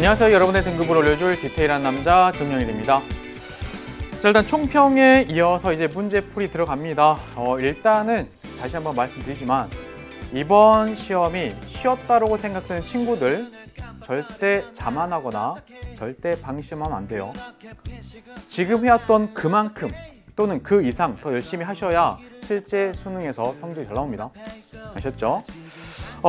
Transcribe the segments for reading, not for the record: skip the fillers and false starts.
안녕하세요. 여러분의 등급을 올려줄 디테일한 남자 정영일입니다. 자, 일단 총평에 이어서 이제 문제풀이 들어갑니다. 일단은 다시 한번 말씀드리지만 이번 시험이 쉬웠다고 생각되는 친구들 절대 자만하거나 절대 방심하면 안 돼요. 지금 해왔던 그만큼 또는 그 이상 더 열심히 하셔야 실제 수능에서 성적이 잘 나옵니다. 아셨죠?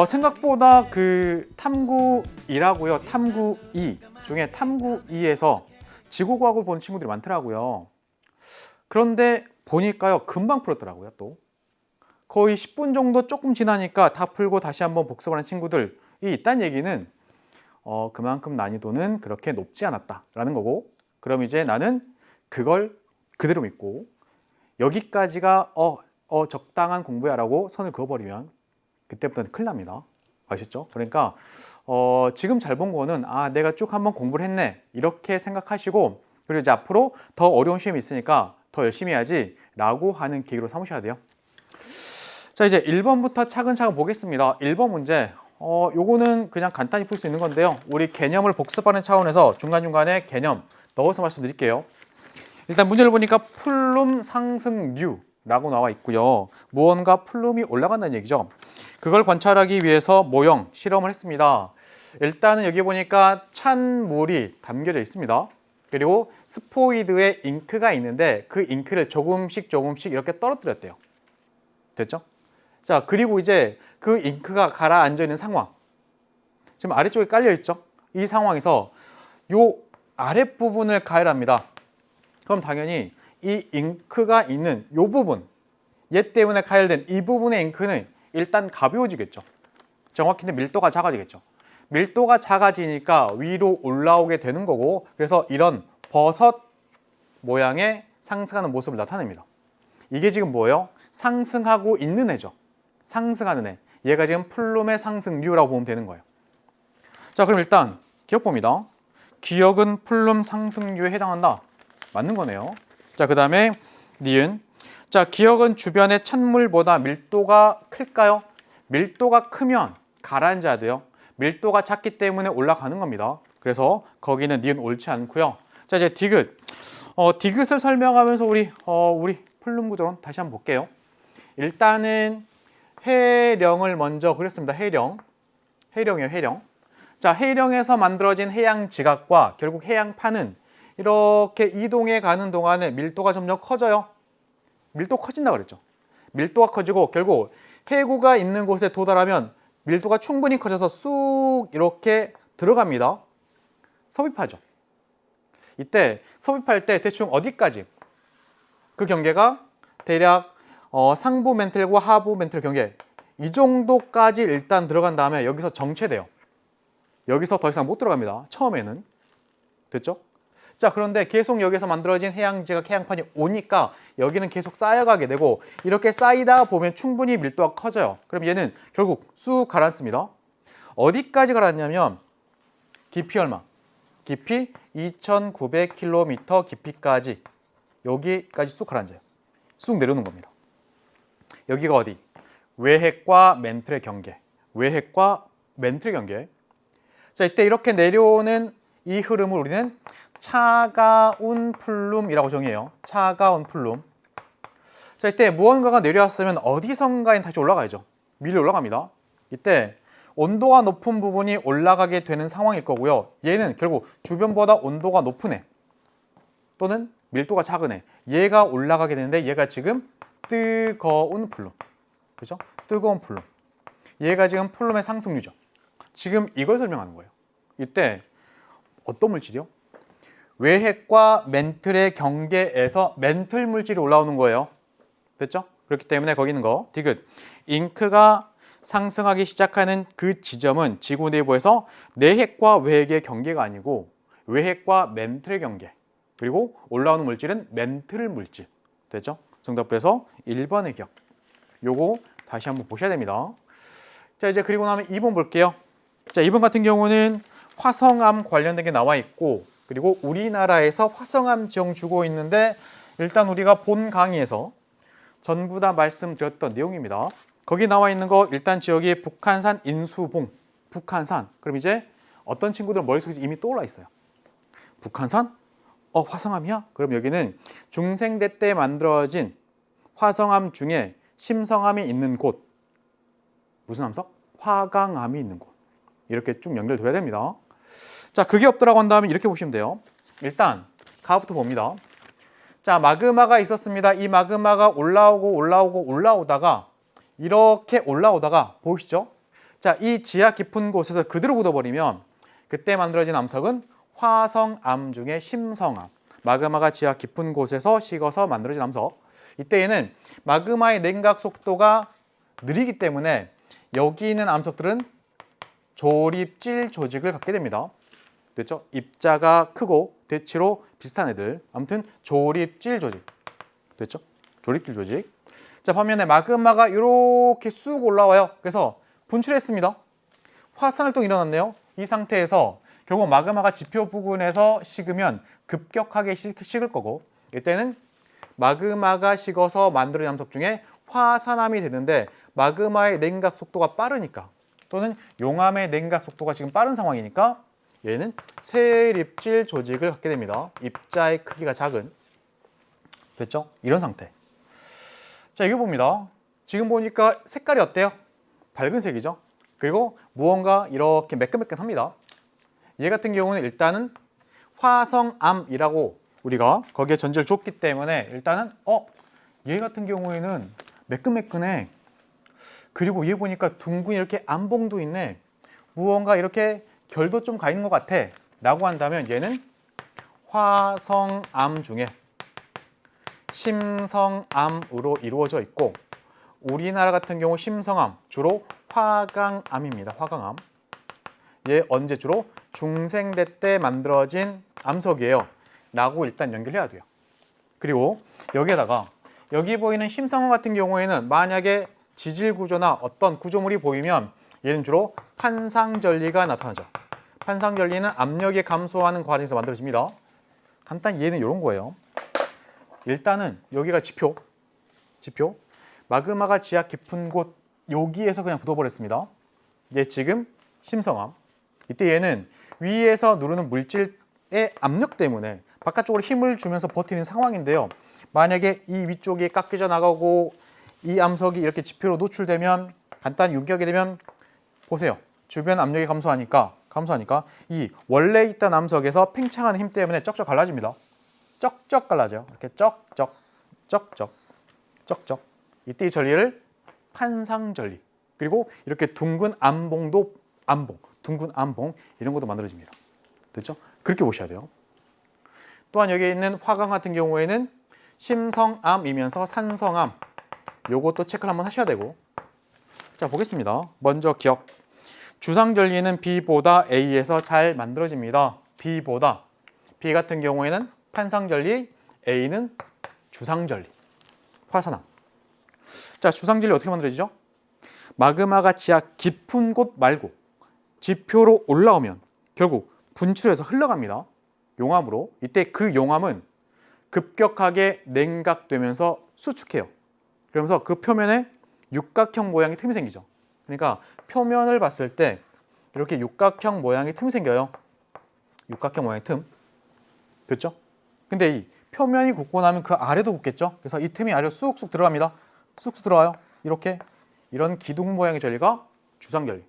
생각보다 그 탐구 2라고요. 탐구 2 중에 탐구 2에서 지구과학을 본 친구들이 많더라고요. 그런데 보니까요, 금방 풀었더라고요. 또 거의 10분 정도 조금 지나니까 다 풀고 다시 한번 복습하는 친구들이 있다는 얘기는 그만큼 난이도는 그렇게 높지 않았다라는 거고, 그럼 이제 나는 그걸 그대로 믿고 여기까지가 적당한 공부야라고 선을 그어버리면 그때부터는 큰일 납니다. 아셨죠? 그러니까 지금 잘 본 거는 내가 쭉 한번 공부를 했네 이렇게 생각하시고, 그리고 이제 앞으로 더 어려운 시험이 있으니까 더 열심히 해야지 라고 하는 계기로 삼으셔야 돼요. 자, 이제 1번부터 차근차근 보겠습니다. 1번 문제, 요거는 그냥 간단히 풀 수 있는 건데요. 우리 개념을 복습하는 차원에서 중간중간에 개념 넣어서 말씀드릴게요. 일단 문제를 보니까 플룸 상승류 라고 나와 있고요. 무언가 플룸이 올라간다는 얘기죠. 그걸 관찰하기 위해서 모형, 실험을 했습니다. 일단은 여기 보니까 찬 물이 담겨져 있습니다. 그리고 스포이드에 잉크가 있는데 그 잉크를 조금씩 이렇게 떨어뜨렸대요. 됐죠? 자, 그리고 이제 그 잉크가 가라앉아 있는 상황. 지금 아래쪽에 깔려 있죠? 이 상황에서 요 아랫부분을 가열합니다. 그럼 당연히 이 잉크가 있는 이 부분, 얘 때문에 가열된 이 부분의 잉크는 일단 가벼워지겠죠. 정확히는 밀도가 작아지겠죠. 밀도가 작아지니까 위로 올라오게 되는 거고, 그래서 이런 버섯 모양의 상승하는 모습을 나타냅니다. 이게 지금 뭐예요? 상승하고 있는 애죠. 상승하는 애. 얘가 지금 플룸의 상승류라고 보면 되는 거예요. 자, 그럼 일단 기억 봅니다. 기억은 플룸 상승류에 해당한다. 맞는 거네요. 자, 그 다음에 니은. 자, 기억은 주변의 찬물보다 밀도가 클까요? 밀도가 크면 가라앉아야 돼요. 밀도가 작기 때문에 올라가는 겁니다. 그래서 거기는 니은 옳지 않고요. 자, 이제 디귿. 디귿을 설명하면서 우리 플룸 구조론 다시 한번 볼게요. 일단은 해령을 먼저 그렸습니다. 해령이에요, 해령. 자, 해령에서 만들어진 해양 지각과 결국 해양판은 이렇게 이동해 가는 동안에 밀도가 점점 커져요. 밀도 커진다 그랬죠. 밀도가 커지고 결국 해구가 있는 곳에 도달하면 밀도가 충분히 커져서 쑥 이렇게 들어갑니다. 섭입하죠. 이때 섭입할 때 대충 어디까지? 그 경계가 대략 상부 멘틀과 하부 멘틀 경계, 이 정도까지 일단 들어간 다음에 여기서 정체돼요. 여기서 더 이상 못 들어갑니다. 처음에는. 됐죠? 자, 그런데 계속 여기서 만들어진 해양지각, 해양판이 오니까 여기는 계속 쌓여가게 되고, 이렇게 쌓이다 보면 충분히 밀도가 커져요. 그럼 얘는 결국 쑥 가라앉습니다. 어디까지 가라앉냐면 깊이 얼마? 깊이 2,900km 깊이까지, 여기까지 쑥 가라앉아요. 쑥 내려오는 겁니다. 여기가 어디? 외핵과 멘틀의 경계. 외핵과 멘틀의 경계. 자, 이때 이렇게 내려오는 이 흐름을 우리는 차가운 플룸이라고 정의해요. 차가운 플룸. 자, 이때 무언가가 내려왔으면 어디선가에 다시 올라가야죠. 밀려 올라갑니다. 이때 온도가 높은 부분이 올라가게 되는 상황일 거고요. 얘는 결국 주변보다 온도가 높은 애 또는 밀도가 작은 애, 얘가 올라가게 되는데 얘가 지금 뜨거운 플룸. 그죠? 뜨거운 플룸. 얘가 지금 플룸의 상승류죠. 지금 이걸 설명하는 거예요. 이때 어떤 물질이요? 외핵과 멘틀의 경계에서 멘틀 물질이 올라오는 거예요. 됐죠? 그렇기 때문에 거기 있는 거 디귿. 잉크가 상승하기 시작하는 그 지점은 지구 내부에서 내핵과 외핵의 경계가 아니고 외핵과 멘틀의 경계. 그리고 올라오는 물질은 멘틀 물질. 됐죠? 정답에서 1번의 기억. 요거 다시 한번 보셔야 됩니다. 자, 이제 그리고 나면 2번 볼게요. 자, 2번 같은 경우는 화성암 관련된 게 나와 있고, 그리고 우리나라에서 화성암 지형 주고 있는데, 일단 우리가 본 강의에서 전부 다 말씀드렸던 내용입니다. 거기 나와 있는 거 일단 지역이 북한산 인수봉, 북한산. 그럼 이제 어떤 친구들은 머릿속에서 이미 떠올라 있어요. 북한산? 화성암이야? 그럼 여기는 중생대 때 만들어진 화성암 중에 심성암이 있는 곳. 무슨 암석? 화강암이 있는 곳. 이렇게 쭉 연결돼야 됩니다. 자, 그게 없더라고 한다면 이렇게 보시면 돼요. 일단 가부터 봅니다. 자, 마그마가 있었습니다. 이 마그마가 올라오다가 이렇게 올라오다가 보이시죠? 자, 이 지하 깊은 곳에서 그대로 굳어버리면 그때 만들어진 암석은 화성암 중에 심성암. 마그마가 지하 깊은 곳에서 식어서 만들어진 암석. 이때에는 마그마의 냉각 속도가 느리기 때문에 여기 있는 암석들은 조립질 조직을 갖게 됩니다. 됐죠? 입자가 크고 대체로 비슷한 애들. 아무튼 조립질 조직. 됐죠? 조립질 조직. 자, 반면에 마그마가 이렇게 쑥 올라와요. 그래서 분출했습니다. 화산활동이 일어났네요. 이 상태에서 결국 마그마가 지표 부근에서 식으면 급격하게 식을 거고, 이때는 마그마가 식어서 만들어진 암석 중에 화산암이 되는데 마그마의 냉각 속도가 빠르니까, 또는 용암의 냉각 속도가 지금 빠른 상황이니까 얘는 세립질 조직을 갖게 됩니다. 입자의 크기가 작은. 됐죠? 이런 상태. 자, 이거 봅니다. 지금 보니까 색깔이 어때요? 밝은 색이죠? 그리고 무언가 이렇게 매끈매끈합니다. 얘 같은 경우는 일단은 화성암이라고 우리가 거기에 전제를 줬기 때문에 일단은 얘 같은 경우에는 매끈매끈해. 그리고 얘 보니까 둥근 이렇게 암봉도 있네. 무언가 이렇게 결도 좀 가 있는 것 같아 라고 한다면 얘는 화성암 중에 심성암으로 이루어져 있고, 우리나라 같은 경우 심성암 주로 화강암입니다. 화강암. 얘 언제 주로 중생대 때 만들어진 암석이에요 라고 일단 연결해야 돼요. 그리고 여기에다가 여기 보이는 심성암 같은 경우에는 만약에 지질 구조나 어떤 구조물이 보이면 얘는 주로 판상전리가 나타나죠. 판상전리는 압력이 감소하는 과정에서 만들어집니다. 간단히 얘는 이런 거예요. 일단은 여기가 지표. 마그마가 지하 깊은 곳 여기에서 그냥 굳어버렸습니다. 얘 지금 심성암. 이때 얘는 위에서 누르는 물질의 압력 때문에 바깥쪽으로 힘을 주면서 버티는 상황인데요. 만약에 이 위쪽이 깎여져 나가고 이 암석이 이렇게 지표로 노출되면, 간단히 유기하게 되면 보세요. 주변 압력이 감소하니까 이 원래 있던 암석에서 팽창하는 힘 때문에 쩍쩍 갈라집니다. 쩍쩍 갈라져요. 이렇게 쩍쩍. 이때 이 전리를 판상전리. 그리고 이렇게 둥근 암봉 이런 것도 만들어집니다. 됐죠? 그렇게 보셔야 돼요. 또한 여기에 있는 화강 같은 경우에는 심성암이면서 산성암. 요것도 체크를 한번 하셔야 되고. 자, 보겠습니다. 먼저 기억. 주상전리는 B보다 A에서 잘 만들어집니다. B보다. B 같은 경우에는 판상전리, A는 주상전리. 화산암. 자, 주상전리 어떻게 만들어지죠? 마그마가 지하 깊은 곳 말고 지표로 올라오면 결국 분출해서 흘러갑니다. 용암으로. 이때 그 용암은 급격하게 냉각되면서 수축해요. 그러면서 그 표면에 육각형 모양의 틈이 생기죠. 그러니까 표면을 봤을 때 이렇게 육각형 모양의 틈이 생겨요. 육각형 모양의 틈. 됐죠? 근데 이 표면이 굳고 나면 그 아래도 굳겠죠? 그래서 이 틈이 아래로 쑥쑥 들어갑니다. 쑥쑥 들어와요. 이렇게. 이런 기둥 모양의 전리가 주상전리.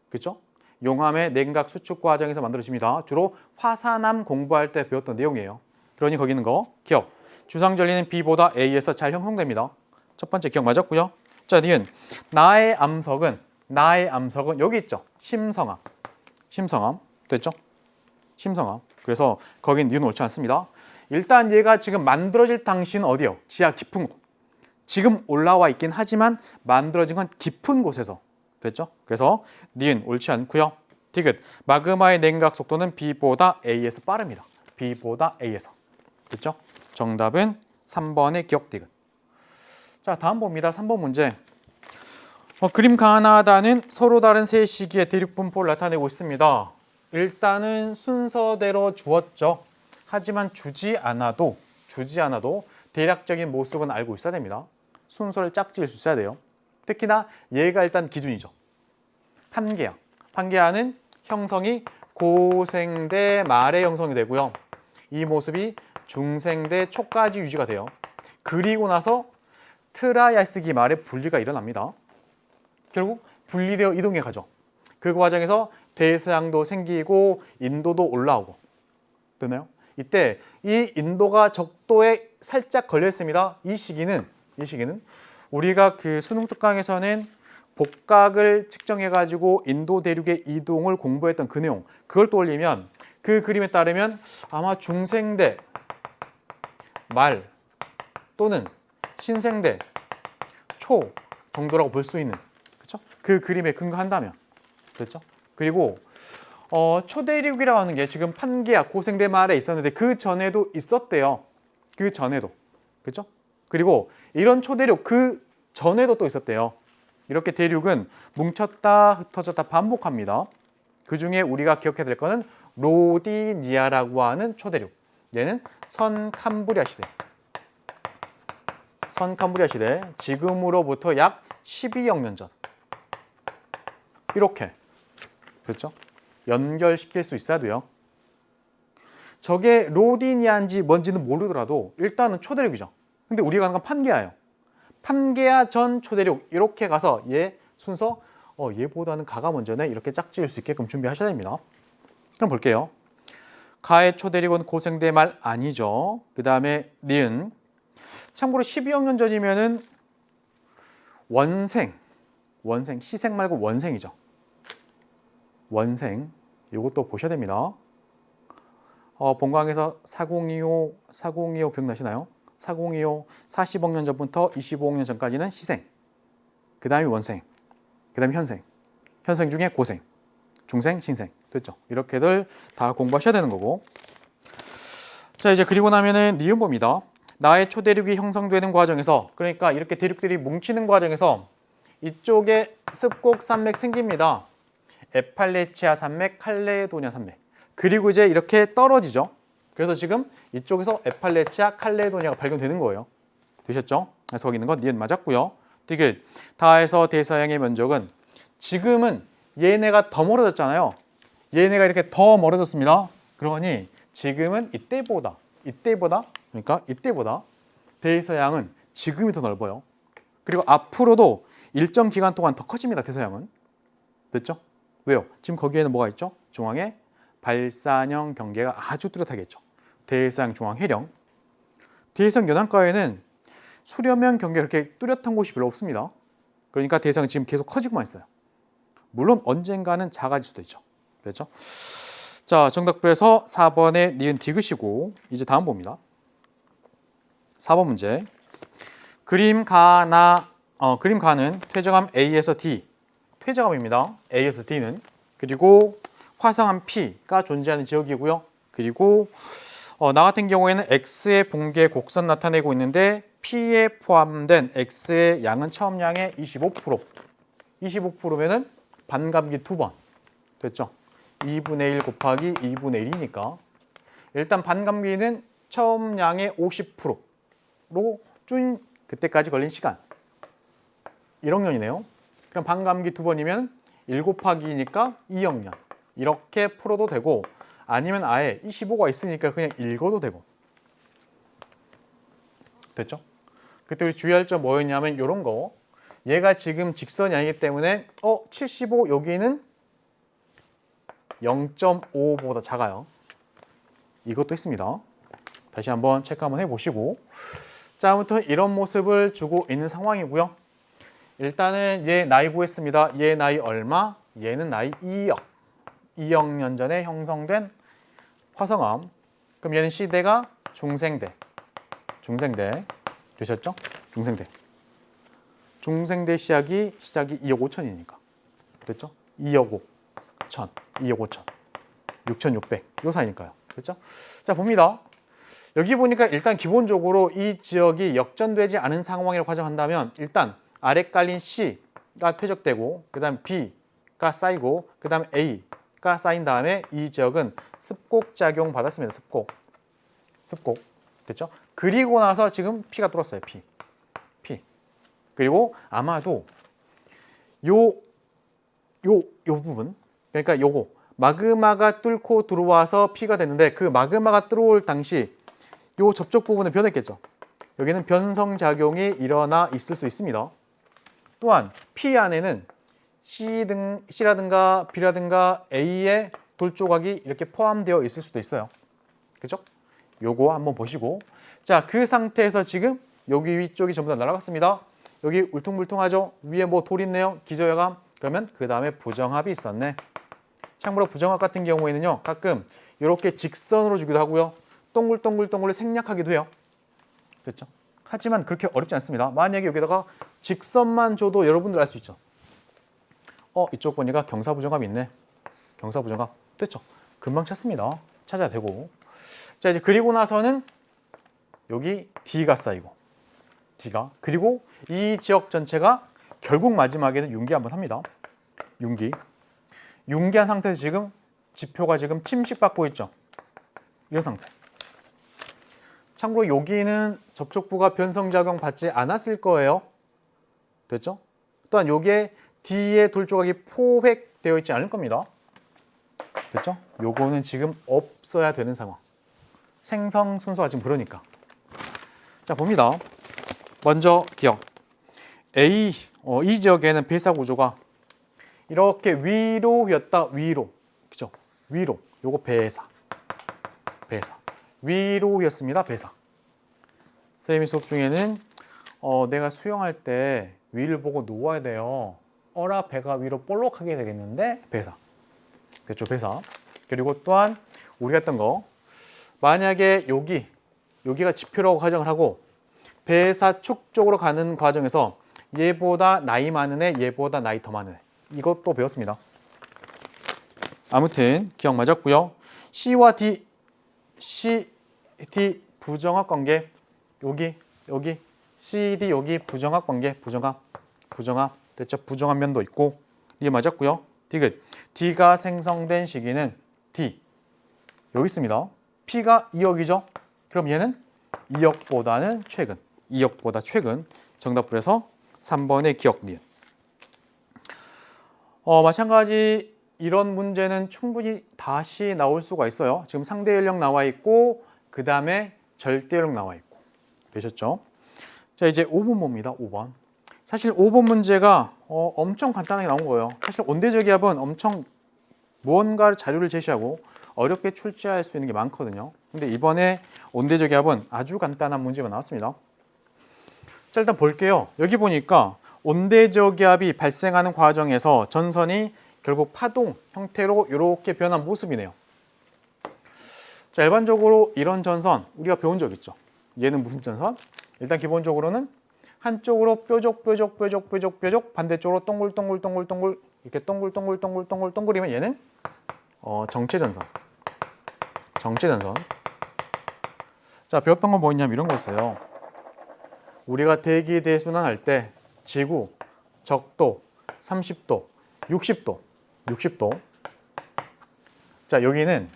그렇죠? 용암의 냉각 수축 과정에서 만들어집니다. 주로 화산암 공부할 때 배웠던 내용이에요. 그러니 거기 있는 거 기억. 주상전리는 B보다 A에서 잘 형성됩니다. 첫 번째 기억 맞았고요. 자, 니은 나의 암석은 여기 있죠. 심성암. 됐죠? 심성암. 그래서 거긴 니은 옳지 않습니다. 일단 얘가 지금 만들어질 당시는 어디예요? 지하 깊은 곳. 지금 올라와 있긴 하지만 만들어진 건 깊은 곳에서. 됐죠? 그래서 니은 옳지 않고요. 디귿. 마그마의 냉각 속도는 B보다 A에서 빠릅니다. B보다 A에서. 됐죠? 정답은 3번의 기억 디귿. 자, 다음 봅니다. 3번 문제. 그림 가나다는 서로 다른 세 시기의 대륙 분포를 나타내고 있습니다. 일단은 순서대로 주었죠. 하지만 주지 않아도 대략적인 모습은 알고 있어야 됩니다. 순서를 짝지을 수 있어야 돼요. 특히나 얘가 일단 기준이죠. 판게아. 판게아는 형성이 고생대 말에 형성이 되고요. 이 모습이 중생대 초까지 유지가 돼요. 그리고 나서 트라이아스기 말에 분리가 일어납니다. 결국 분리되어 이동해 가죠. 그 과정에서 대서양도 생기고 인도도 올라오고. 되나요? 이때 이 인도가 적도에 살짝 걸려 있습니다. 이 시기는 우리가 그 수능 특강에서는 복각을 측정해 가지고 인도 대륙의 이동을 공부했던 그 내용, 그걸 떠올리면 그 그림에 따르면 아마 중생대 말 또는 신생대 초 정도라고 볼 수 있는, 그렇죠? 그 그림에 근거한다면, 그렇죠? 그리고 초대륙이라고 하는 게 지금 판게아 고생대 말에 있었는데 그 전에도 있었대요. 그 전에도, 그렇죠? 그리고 이런 초대륙 그 전에도 또 있었대요. 이렇게 대륙은 뭉쳤다 흩어졌다 반복합니다. 그 중에 우리가 기억해야 될 거는 로디니아라고 하는 초대륙. 얘는 선캄브리아 시대. 선캄브리아 시대, 지금으로부터 약 12억 년 전. 이렇게, 그렇죠? 연결시킬 수 있어야 돼요. 저게 로디니아인지 뭔지는 모르더라도 일단은 초대륙이죠. 근데 우리가 가는 건 판게아예요. 판게아 전 초대륙, 이렇게 가서 얘 순서 얘보다는 가가 먼저네, 이렇게 짝지을 수 있게끔 준비하셔야 됩니다. 그럼 볼게요. 가의 초대륙은 고생대 말 아니죠. 그 다음에 니은. 참고로 12억 년 전이면은 원생, 시생 말고 원생이죠. 원생, 이것도 보셔야 됩니다. 본강에서 4025 기억나시나요? 4025, 40억 년 전부터 25억 년 전까지는 시생, 그 다음에 원생, 그 다음에 현생, 현생 중에 고생, 중생, 신생, 됐죠? 이렇게들 다 공부하셔야 되는 거고. 자, 이제 그리고 나면은 니은 봅니다. 나의 초대륙이 형성되는 과정에서, 그러니까 이렇게 대륙들이 뭉치는 과정에서 이쪽에 습곡 산맥 생깁니다. 에팔레치아 산맥, 칼레도니아 산맥. 그리고 이제 이렇게 떨어지죠. 그래서 지금 이쪽에서 에팔레치아, 칼레도니아가 발견되는 거예요. 되셨죠? 그래서 거기 있는 건 니은 맞았고요. 디귿. 다에서 대서양의 면적은 지금은 얘네가 더 멀어졌잖아요. 얘네가 이렇게 더 멀어졌습니다. 그러니 지금은 이때보다 그러니까 이때보다 대서양은 지금이 더 넓어요. 그리고 앞으로도 일정 기간 동안 더 커집니다. 대서양은. 됐죠? 왜요? 지금 거기에는 뭐가 있죠? 중앙에 발산형 경계가 아주 뚜렷하게 있죠. 대서양 중앙 해령. 대서양 연안가에는 수려면 경계 이렇게 뚜렷한 곳이 별로 없습니다. 그러니까 대서양은 지금 계속 커지고만 있어요. 물론 언젠가는 작아질 수도 있죠. 됐죠? 자, 정답부에서 4번에 니은 디귿이고, 이제 다음 봅니다. 4번 문제. 그림 가는 퇴적암 A에서 D, 퇴적암입니다. A에서 D는. 그리고 화성암 P가 존재하는 지역이고요. 그리고 나 같은 경우에는 X의 붕괴 곡선 나타내고 있는데 P에 포함된 X의 양은 처음 양의 25%. 25%면은 반감기 2번. 됐죠? 2분의 1 곱하기 2분의 1이니까 일단 반감기는 처음 양의 50%로 준 그때까지 걸린 시간 1억 년이네요. 그럼 반감기 2번이면 1 곱하기 2니까 2억 년. 이렇게 풀어도 되고, 아니면 아예 25가 있으니까 그냥 읽어도 되고. 됐죠? 그때 우리 주의할 점 뭐였냐면 이런 거. 얘가 지금 직선이 아니기 때문에 75 여기는 0.5보다 작아요. 이것도 있습니다. 다시 한번 체크 한번 해보시고. 자, 아무튼 이런 모습을 주고 있는 상황이고요. 일단은 얘 나이 구했습니다. 얘 나이 얼마? 얘는 나이 2억. 2억 년 전에 형성된 화성암. 그럼 얘는 시대가 중생대. 되셨죠? 중생대 시작이 2억 5천이니까. 됐죠? 2억 5천, 2억 5천, 6,600. 요 사이니까요. 됐죠? 자, 봅니다. 여기 보니까 일단 기본적으로 이 지역이 역전되지 않은 상황이라고 가정한다면 일단 아래 깔린 C가 퇴적되고 그 다음 B가 쌓이고 그 다음 A가 쌓인 다음에 이 지역은 습곡 작용 받았습니다. 습곡. 됐죠? 그리고 나서 지금 P가 뚫었어요. P. 그리고 아마도 요 부분, 그러니까 요거 마그마가 뚫고 들어와서 P가 됐는데 그 마그마가 들어올 당시 요 접촉 부분은 변했겠죠. 여기는 변성작용이 일어나 있을 수 있습니다. 또한 P 안에는 C라든가 B라든가 A의 돌조각이 이렇게 포함되어 있을 수도 있어요. 그죠? 요거 한번 보시고, 자, 그 상태에서 지금 여기 위쪽이 전부 다 날아갔습니다. 여기 울퉁불퉁하죠? 위에 뭐 돌 있네요. 기저혈감. 그러면 그 다음에 부정합이 있었네. 참고로 부정합 같은 경우에는요, 가끔 이렇게 직선으로 주기도 하고요, 동글동글 생략하기도 해요. 됐죠? 하지만 그렇게 어렵지 않습니다. 만약에 여기다가 직선만 줘도 여러분들 알 수 있죠. 이쪽 보니까 경사부정합이 있네. 경사부정합. 됐죠? 금방 찾습니다. 찾아야 되고. 자, 이제 그리고 나서는 여기 D가 쌓이고, D가. 그리고 이 지역 전체가 결국 마지막에는 융기 한번 합니다. 융기한 상태에서 지금 지표가 지금 침식받고 있죠. 이런 상태. 참고로 여기는 접촉부가 변성작용 받지 않았을 거예요. 됐죠? 또한 여기에 D의 돌조각이 포획되어 있지 않을 겁니다. 됐죠? 요거는 지금 없어야 되는 상황. 생성 순서가 지금 그러니까. 자, 봅니다. 먼저 기억. A, 이 지역에는 배사 구조가 이렇게 위로 휘었다, 위로. 그죠? 위로. 요거 배사. 위로 휘었습니다, 배사. 선생님이 수업 중에는 내가 수영할 때 위를 보고 누워야 돼요. 배가 위로 볼록하게 되겠는데, 배사. 됐죠, 배사. 그리고 또한 우리가 했던 거, 만약에 여기가 지표라고 가정을 하고 배사축 쪽으로 가는 과정에서 얘보다 나이 많은 애, 얘보다 나이 더 많은 애, 이것도 배웠습니다. 아무튼 기억 맞았고요. C와 D, C, D 부정합 관계, 여기 C, D 여기 부정합 관계, 부정합 됐죠? 부정합 면도 있고, 이게 맞았고요. 디귿, D가 생성된 시기는 D 여기 있습니다. P가 2억이죠. 그럼 얘는 2억보다는 최근, 2억보다 최근. 정답으로 해서 3번의 기억 니은. 마찬가지 이런 문제는 충분히 다시 나올 수가 있어요. 지금 상대 연령 나와 있고, 그 다음에 절대 연령 나와 있고. 되셨죠? 자, 이제 5번 봅니다. 5번. 사실 5번 문제가 엄청 간단하게 나온 거예요. 사실 온대저기압은 엄청 무언가 자료를 제시하고 어렵게 출제할 수 있는 게 많거든요. 근데 이번에 온대저기압은 아주 간단한 문제가 나왔습니다. 자, 일단 볼게요. 여기 보니까 온대저기압이 발생하는 과정에서 전선이 결국 파동 형태로 이렇게 변한 모습이네요. 자, 일반적으로 이런 전선 우리가 배운 적 있죠. 얘는 무슨 전선? 일단 기본적으로는 한쪽으로 뾰족 반대쪽으로 동글동글 이렇게 동글동글이면 얘는 정체전선. 자, 배웠던 건 뭐였냐면 이런 거였어요. 우리가 대기 대순환 할 때 지구, 적도, 30도, 60도. 자, 여기는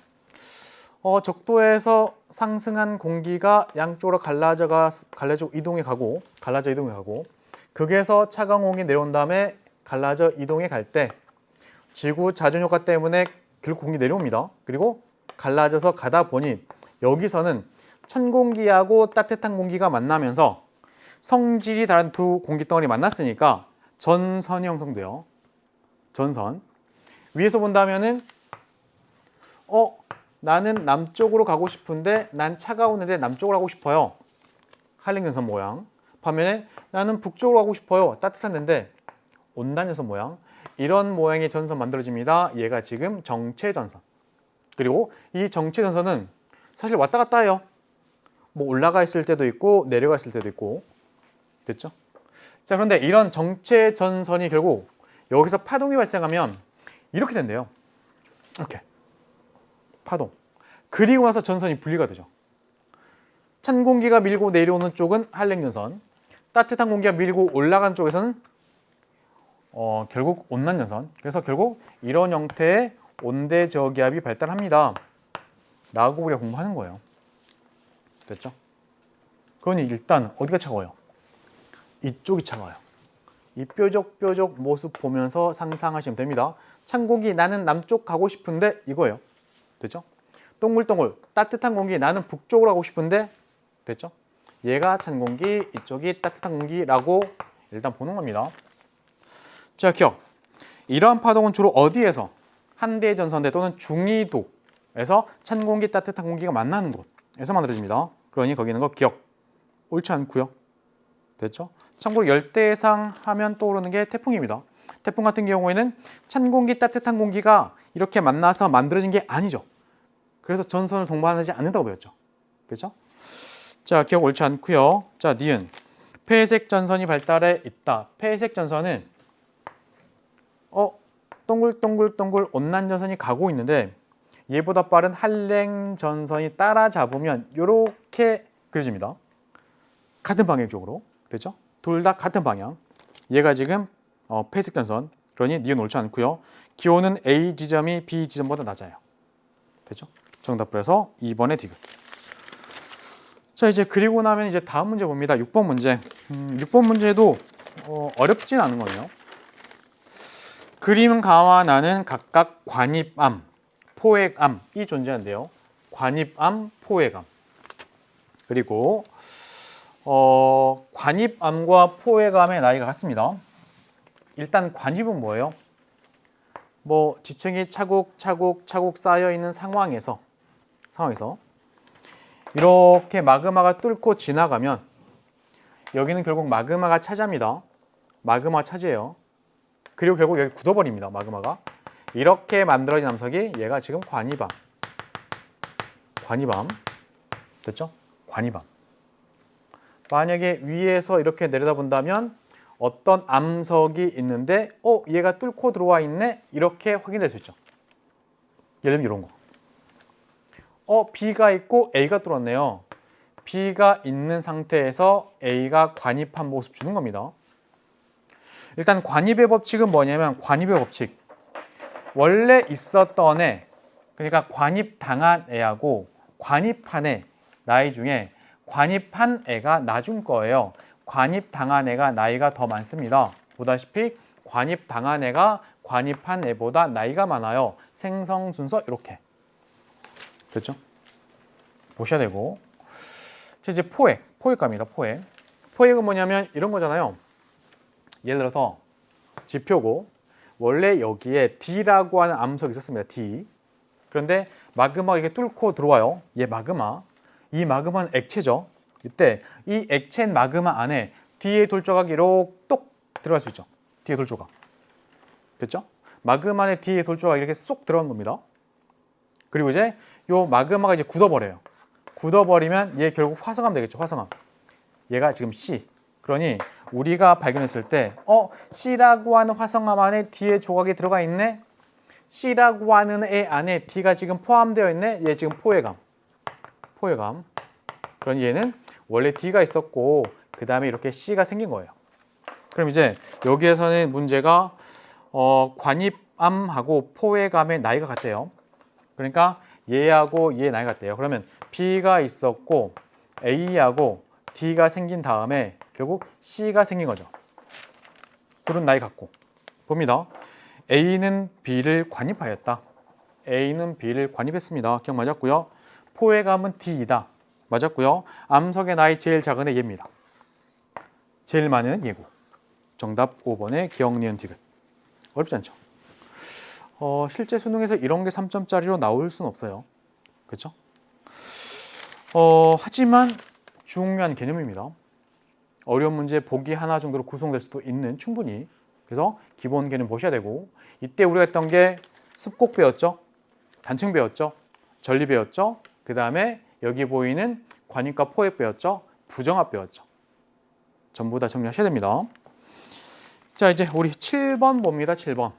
적도에서 상승한 공기가 양쪽으로 갈라져 이동해 가고, 극에서 차가운 공기 내려온 다음에 갈라져 이동해 갈 때 지구 자전 효과 때문에 결국 공기 내려옵니다. 그리고 갈라져서 가다 보니 여기서는 찬 공기하고 따뜻한 공기가 만나면서 성질이 다른 두 공기 덩어리 만났으니까 전선이 형성돼요. 전선. 위에서 본다면은 나는 남쪽으로 가고 싶은데 난 차가우는데 남쪽으로 가고 싶어요. 한랭전선 모양. 반면에 나는 북쪽으로 가고 싶어요. 따뜻한 데인데 온난전선 모양. 이런 모양의 전선 만들어집니다. 얘가 지금 정체전선. 그리고 이 정체전선은 사실 왔다 갔다 해요. 뭐 올라가 있을 때도 있고 내려가 있을 때도 있고. 됐죠? 자, 그런데 이런 정체전선이 결국 여기서 파동이 발생하면 이렇게 된대요. 이렇게. 파동. 그리고 나서 전선이 분리가 되죠. 찬 공기가 밀고 내려오는 쪽은 한랭전선, 따뜻한 공기가 밀고 올라간 쪽에서는 결국 온난전선. 그래서 결국 이런 형태의 온대저기압이 발달합니다. 라고 우리가 공부하는 거예요. 됐죠? 그러니 일단 어디가 차가워요? 이쪽이 차가워요. 이 뾰족뾰족 모습 보면서 상상하시면 됩니다. 찬 공기 나는 남쪽 가고 싶은데 이거예요. 됐죠? 동글동글 따뜻한 공기 나는 북쪽으로 가고 싶은데 됐죠? 얘가 찬 공기, 이쪽이 따뜻한 공기라고 일단 보는 겁니다. 자, 기억. 이러한 파동은 주로 어디에서? 한대 전선대 또는 중위도에서 찬 공기, 따뜻한 공기가 만나는 곳에서 만들어집니다. 그러니 거기 있는 거 기억. 옳지 않고요. 됐죠? 참고로 열대상 하면 떠오르는 게 태풍입니다. 태풍 같은 경우에는 찬 공기, 따뜻한 공기가 이렇게 만나서 만들어진 게 아니죠. 그래서 전선을 동반하지 않는다고 배웠죠. 그렇죠? 자, 기억 옳지 않고요. 자, 니은. 폐색 전선이 발달해 있다. 폐색 전선은 동글동글동글 온난 전선이 가고 있는데 얘보다 빠른 한랭 전선이 따라잡으면 이렇게 그려집니다. 같은 방향 쪽으로. 됐죠? 둘 다 같은 방향. 얘가 지금 폐색 전선. 그러니 니은 옳지 않고요. 기온은 A 지점이 B 지점보다 낮아요. 됐죠? 정답을 해서 2번의 디귿. 자, 이제 그리고 나면 이제 다음 문제 봅니다. 6번 문제. 6번 문제도 어렵진 않은 거네요. 그림과 나는 각각 관입암, 포획암이 존재한대요. 관입암, 포획암. 그리고 관입암과 포획암의 나이가 같습니다. 일단 관입은 뭐예요? 뭐 지층이 차곡차곡 쌓여 있는 상황에서 이렇게 마그마가 뚫고 지나가면 여기는 결국 마그마가 차지합니다. 마그마 차지해요. 그리고 결국 여기 굳어버립니다. 마그마가. 이렇게 만들어진 암석이 얘가 지금 관입암. 됐죠? 관입암. 만약에 위에서 이렇게 내려다본다면 어떤 암석이 있는데 얘가 뚫고 들어와 있네? 이렇게 확인될 수 있죠. 예를 들면 이런 거. B가 있고 A가 뚫었네요. B가 있는 상태에서 A가 관입한 모습 주는 겁니다. 일단 관입의 법칙은 뭐냐면 관입의 법칙. 원래 있었던 애, 그러니까 관입당한 애하고 관입한 애 나이 중에 관입한 애가 나중 거예요. 관입당한 애가 나이가 더 많습니다. 보다시피 관입당한 애가 관입한 애보다 나이가 많아요. 생성 순서 이렇게. 됐죠? 보셔야 되고. 이제 포획갑니다. 포획은 뭐냐면 이런 거잖아요. 예를 들어서 지표고 원래 여기에 D라고 하는 암석이 있었습니다. D. 그런데 마그마가 이렇게 뚫고 들어와요. 얘 마그마. 이 마그마는 액체죠. 이때 이 액체 마그마 안에 D의 돌조각이 이렇게 똑 들어갈 수 있죠. D의 돌조각. 됐죠? 마그마 안에 D의 돌조각이 이렇게 쏙 들어간 겁니다. 그리고 이제 요 마그마가 이제 굳어버려요. 굳어버리면 얘 결국 화성암 되겠죠. 화성암. 얘가 지금 C. 그러니 우리가 발견했을 때 C라고 하는 화성암 안에 D의 조각이 들어가 있네. C라고 하는 애 안에 D가 지금 포함되어 있네. 얘 지금 포획암. 그러니 얘는 원래 D가 있었고 그 다음에 이렇게 C가 생긴 거예요. 그럼 이제 여기에서는 문제가 관입암하고 포획암의 나이가 같대요. 그러니까 얘하고 얘 나이가 같대요. 그러면 B가 있었고 A하고 D가 생긴 다음에 결국 C가 생긴 거죠. 둘은 나이 같고. 봅니다. A는 B를 관입하였다. A는 B를 관입했습니다. 기억 맞았고요. 포획암은 D이다. 맞았고요. 암석의 나이 제일 작은 애 얘입니다. 제일 많은 얘고. 정답 5번의 기억, 니은, 디귿. 어렵지 않죠? 실제 수능에서 이런 게 3점짜리로 나올 수는 없어요. 그렇죠? 하지만 중요한 개념입니다. 어려운 문제 보기 하나 정도로 구성될 수도 있는 충분히. 그래서 기본 개념 보셔야 되고 이때 우리가 했던 게 습곡 배웠죠? 단층 배웠죠? 전리 배웠죠? 그 다음에 여기 보이는 관입과 포획 배웠죠? 부정합 배웠죠? 전부 다 정리하셔야 됩니다. 자, 이제 우리 7번 봅니다. 7번.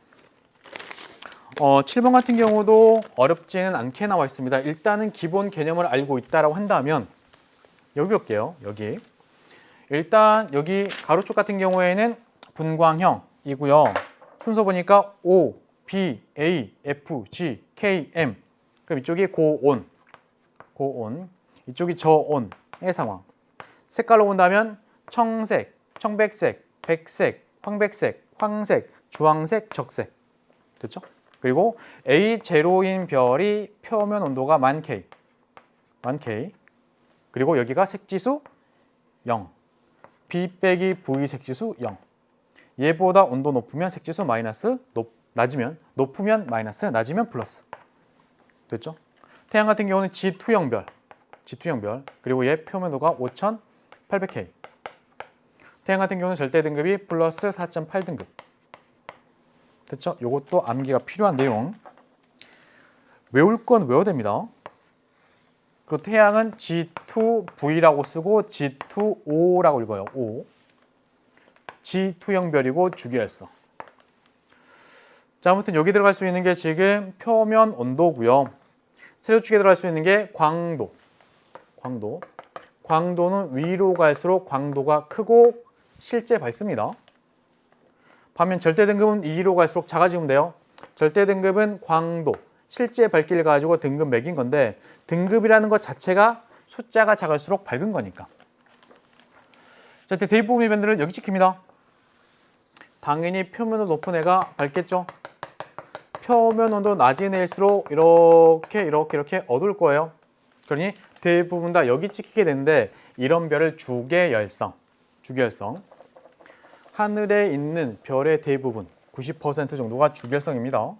7번 같은 경우도 어렵지는 않게 나와 있습니다. 일단은 기본 개념을 알고 있다라고 한다면 여기 볼게요. 여기. 일단 여기 가로축 같은 경우에는 분광형이고요. 순서 보니까 O, B, A, F, G, K, M. 그럼 이쪽이 고온. 이쪽이 저온의 상황. 색깔로 본다면 청색, 청백색, 백색, 황백색, 황색, 주황색, 적색. 됐죠? 그리고 A0인 별이 표면 온도가 만 K. 그리고 여기가 색지수 0. B 빼기 V 색지수 0. 얘보다 온도 높으면 색지수 마이너스, 낮으면 높으면 마이너스, 낮으면 플러스. 됐죠? 태양 같은 경우는 G2형 별. 그리고 얘 표면도가 5800K. 태양 같은 경우는 절대 등급이 플러스 4.8등급. 됐죠? 요것도 암기가 필요한 내용. 외울 건 외워야 됩니다. 그리고 태양은 G2V라고 쓰고 G2O라고 읽어요. O. G2형 별이고 주기열성. 자, 아무튼 여기 들어갈 수 있는 게 지금 표면 온도고요. 세로축에 들어갈 수 있는 게 광도. 광도는 위로 갈수록 광도가 크고 실제 밝습니다. 반면 절대 등급은 위로 갈수록 작아지면 돼요. 절대 등급은 광도, 실제 밝기를 가지고 등급 매긴 건데 등급이라는 것 자체가 숫자가 작을수록 밝은 거니까. 자, 대입부분 일변들을 여기 찍힙니다. 당연히 표면도 높은 애가 밝겠죠. 표면 온도 낮은 애일수록 이렇게 어두울 거예요. 그러니 대부분 다 여기 찍히게 되는데 이런 별을 주계열성. 하늘에 있는 별의 대부분 90% 정도가 주계열성입니다.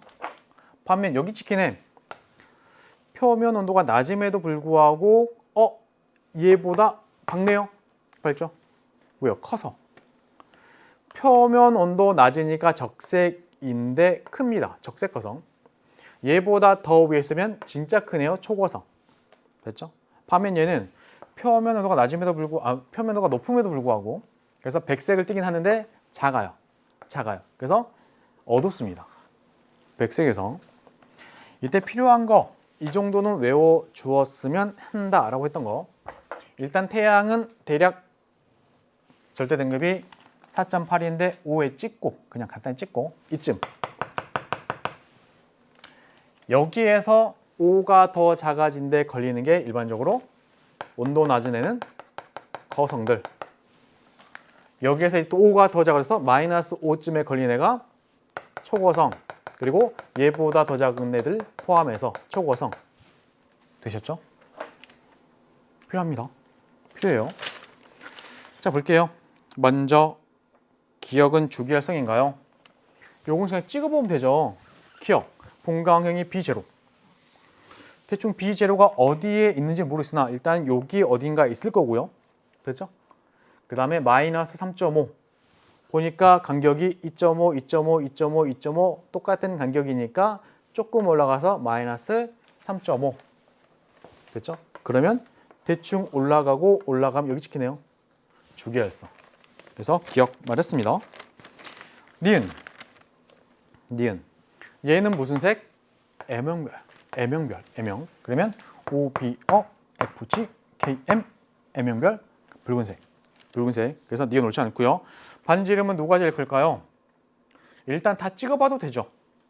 반면 여기 찍히는 표면 온도가 낮음에도 불구하고 얘보다 밝네요. 밝죠? 왜요? 커서. 표면 온도 낮으니까 적색인데 큽니다. 적색 거성. 얘보다 더 위에 있으면 진짜 크네요. 초고성. 됐죠? 반면 얘는 표면 온도가 낮음에도 불구하고 표면 온도가 높음에도 불구하고 그래서 백색을 띠긴 하는데 작아요. 그래서 어둡습니다. 백색에서. 이때 필요한 거 이 정도는 외워 주었으면 한다라고 했던 거. 일단 태양은 대략 절대 등급이 4.8인데 5에 찍고 그냥 간단히 찍고 이쯤. 여기에서 5가 더 작아진 데 걸리는 게 일반적으로 온도 낮은 애는 거성들. 여기에서 또 5가 더 작아져서 마이너스 5쯤에 걸린 애가 초고성. 그리고 얘보다 더 작은 애들 포함해서 초고성. 되셨죠? 필요해요. 자, 볼게요. 먼저 기억은 주기열성인가요? 요건 그냥 찍어보면 되죠. 기억, 분광형이 B0. 대충 B0가 어디에 있는지 모르겠으나 일단 여기 어딘가 있을 거고요. 됐죠? 그 다음에 마이너스 3.5. 보니까 간격이 2.5, 2.5, 2.5, 2.5 똑같은 간격이니까 조금 올라가서 마이너스 3.5. 됐죠? 그러면 대충 올라가면 여기 찍히네요. 주기열성. 그래서 기억 말했습니다. 니은. 얘는 무슨 색? 애명별. 그러면 O, B, O, F, G, K, M, 애명별, 붉은색. 그래서 니은 옳지 않고요. 반지름은 누가 제일 클까요? 일단 다 찍어봐도 되죠.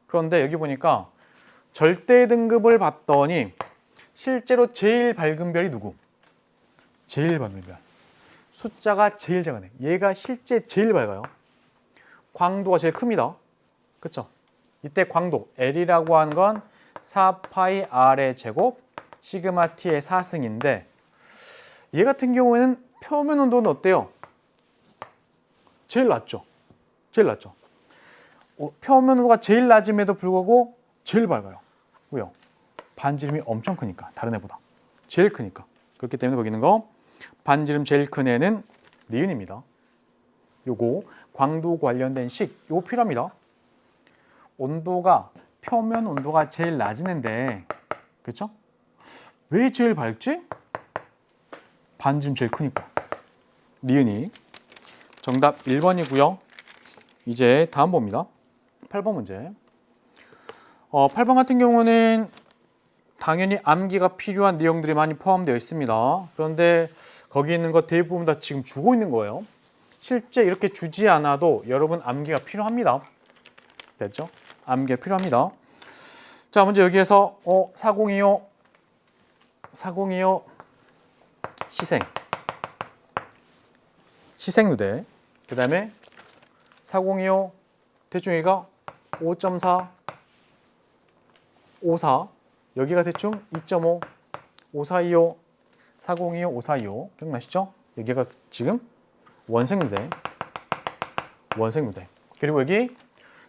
그런데 여기 보니까 절대 등급을 봤더니 실제로 제일 밝은 별이 누구? 제일 밝은 별. 숫자가 제일 작은 애. 얘가 실제 제일 밝아요. 광도가 제일 큽니다. 그렇죠? 이때 광도 L이라고 하는 건 4파이 R의 제곱 시그마 T의 4승인데 얘 같은 경우에는 표면 온도는 어때요? 제일 낮죠. 표면 온도가 제일 낮음에도 불구하고 제일 밝아요. 왜요? 반지름이 엄청 크니까. 다른 애보다. 제일 크니까. 그렇기 때문에 거기 있는 거 반지름 제일 큰 애는 니은입니다. 요거 광도 관련된 식 요거 필요합니다. 표면 온도가 제일 낮은 애인데 그렇죠? 왜 제일 밝지? 반지름 제일 크니까. 니은이. 정답 1번이고요. 이제 다음 봅니다. 8번 문제. 8번 같은 경우는 당연히 암기가 필요한 내용들이 많이 포함되어 있습니다. 그런데 거기 있는 거 대부분 다 지금 주고 있는 거예요. 실제 이렇게 주지 않아도 여러분 암기가 필요합니다. 됐죠? 암기가 필요합니다. 자, 먼저 여기에서 4025 희생누대. 그 다음에 4025 대충 여기가 5.4 54 여기가 대충 2.5 5425 4025 5425 기억나시죠? 여기가 지금 원생무대 그리고 여기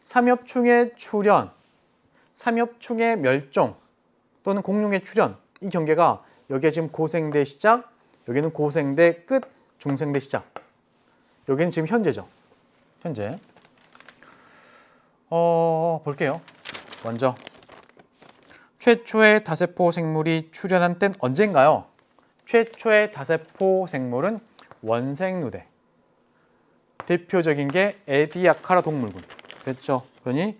삼엽충의 출현 삼엽충의 멸종 또는 공룡의 출현 이 경계가 여기가 지금 고생대 시작 여기는 고생대 끝 중생대 시작 여기는 지금 현재죠. 현재 볼게요. 먼저 최초의 다세포 생물이 출현한 때는 언젠가요? 최초의 다세포 생물은 원생누대. 대표적인 게 에디아카라 동물군. 됐죠? 그러니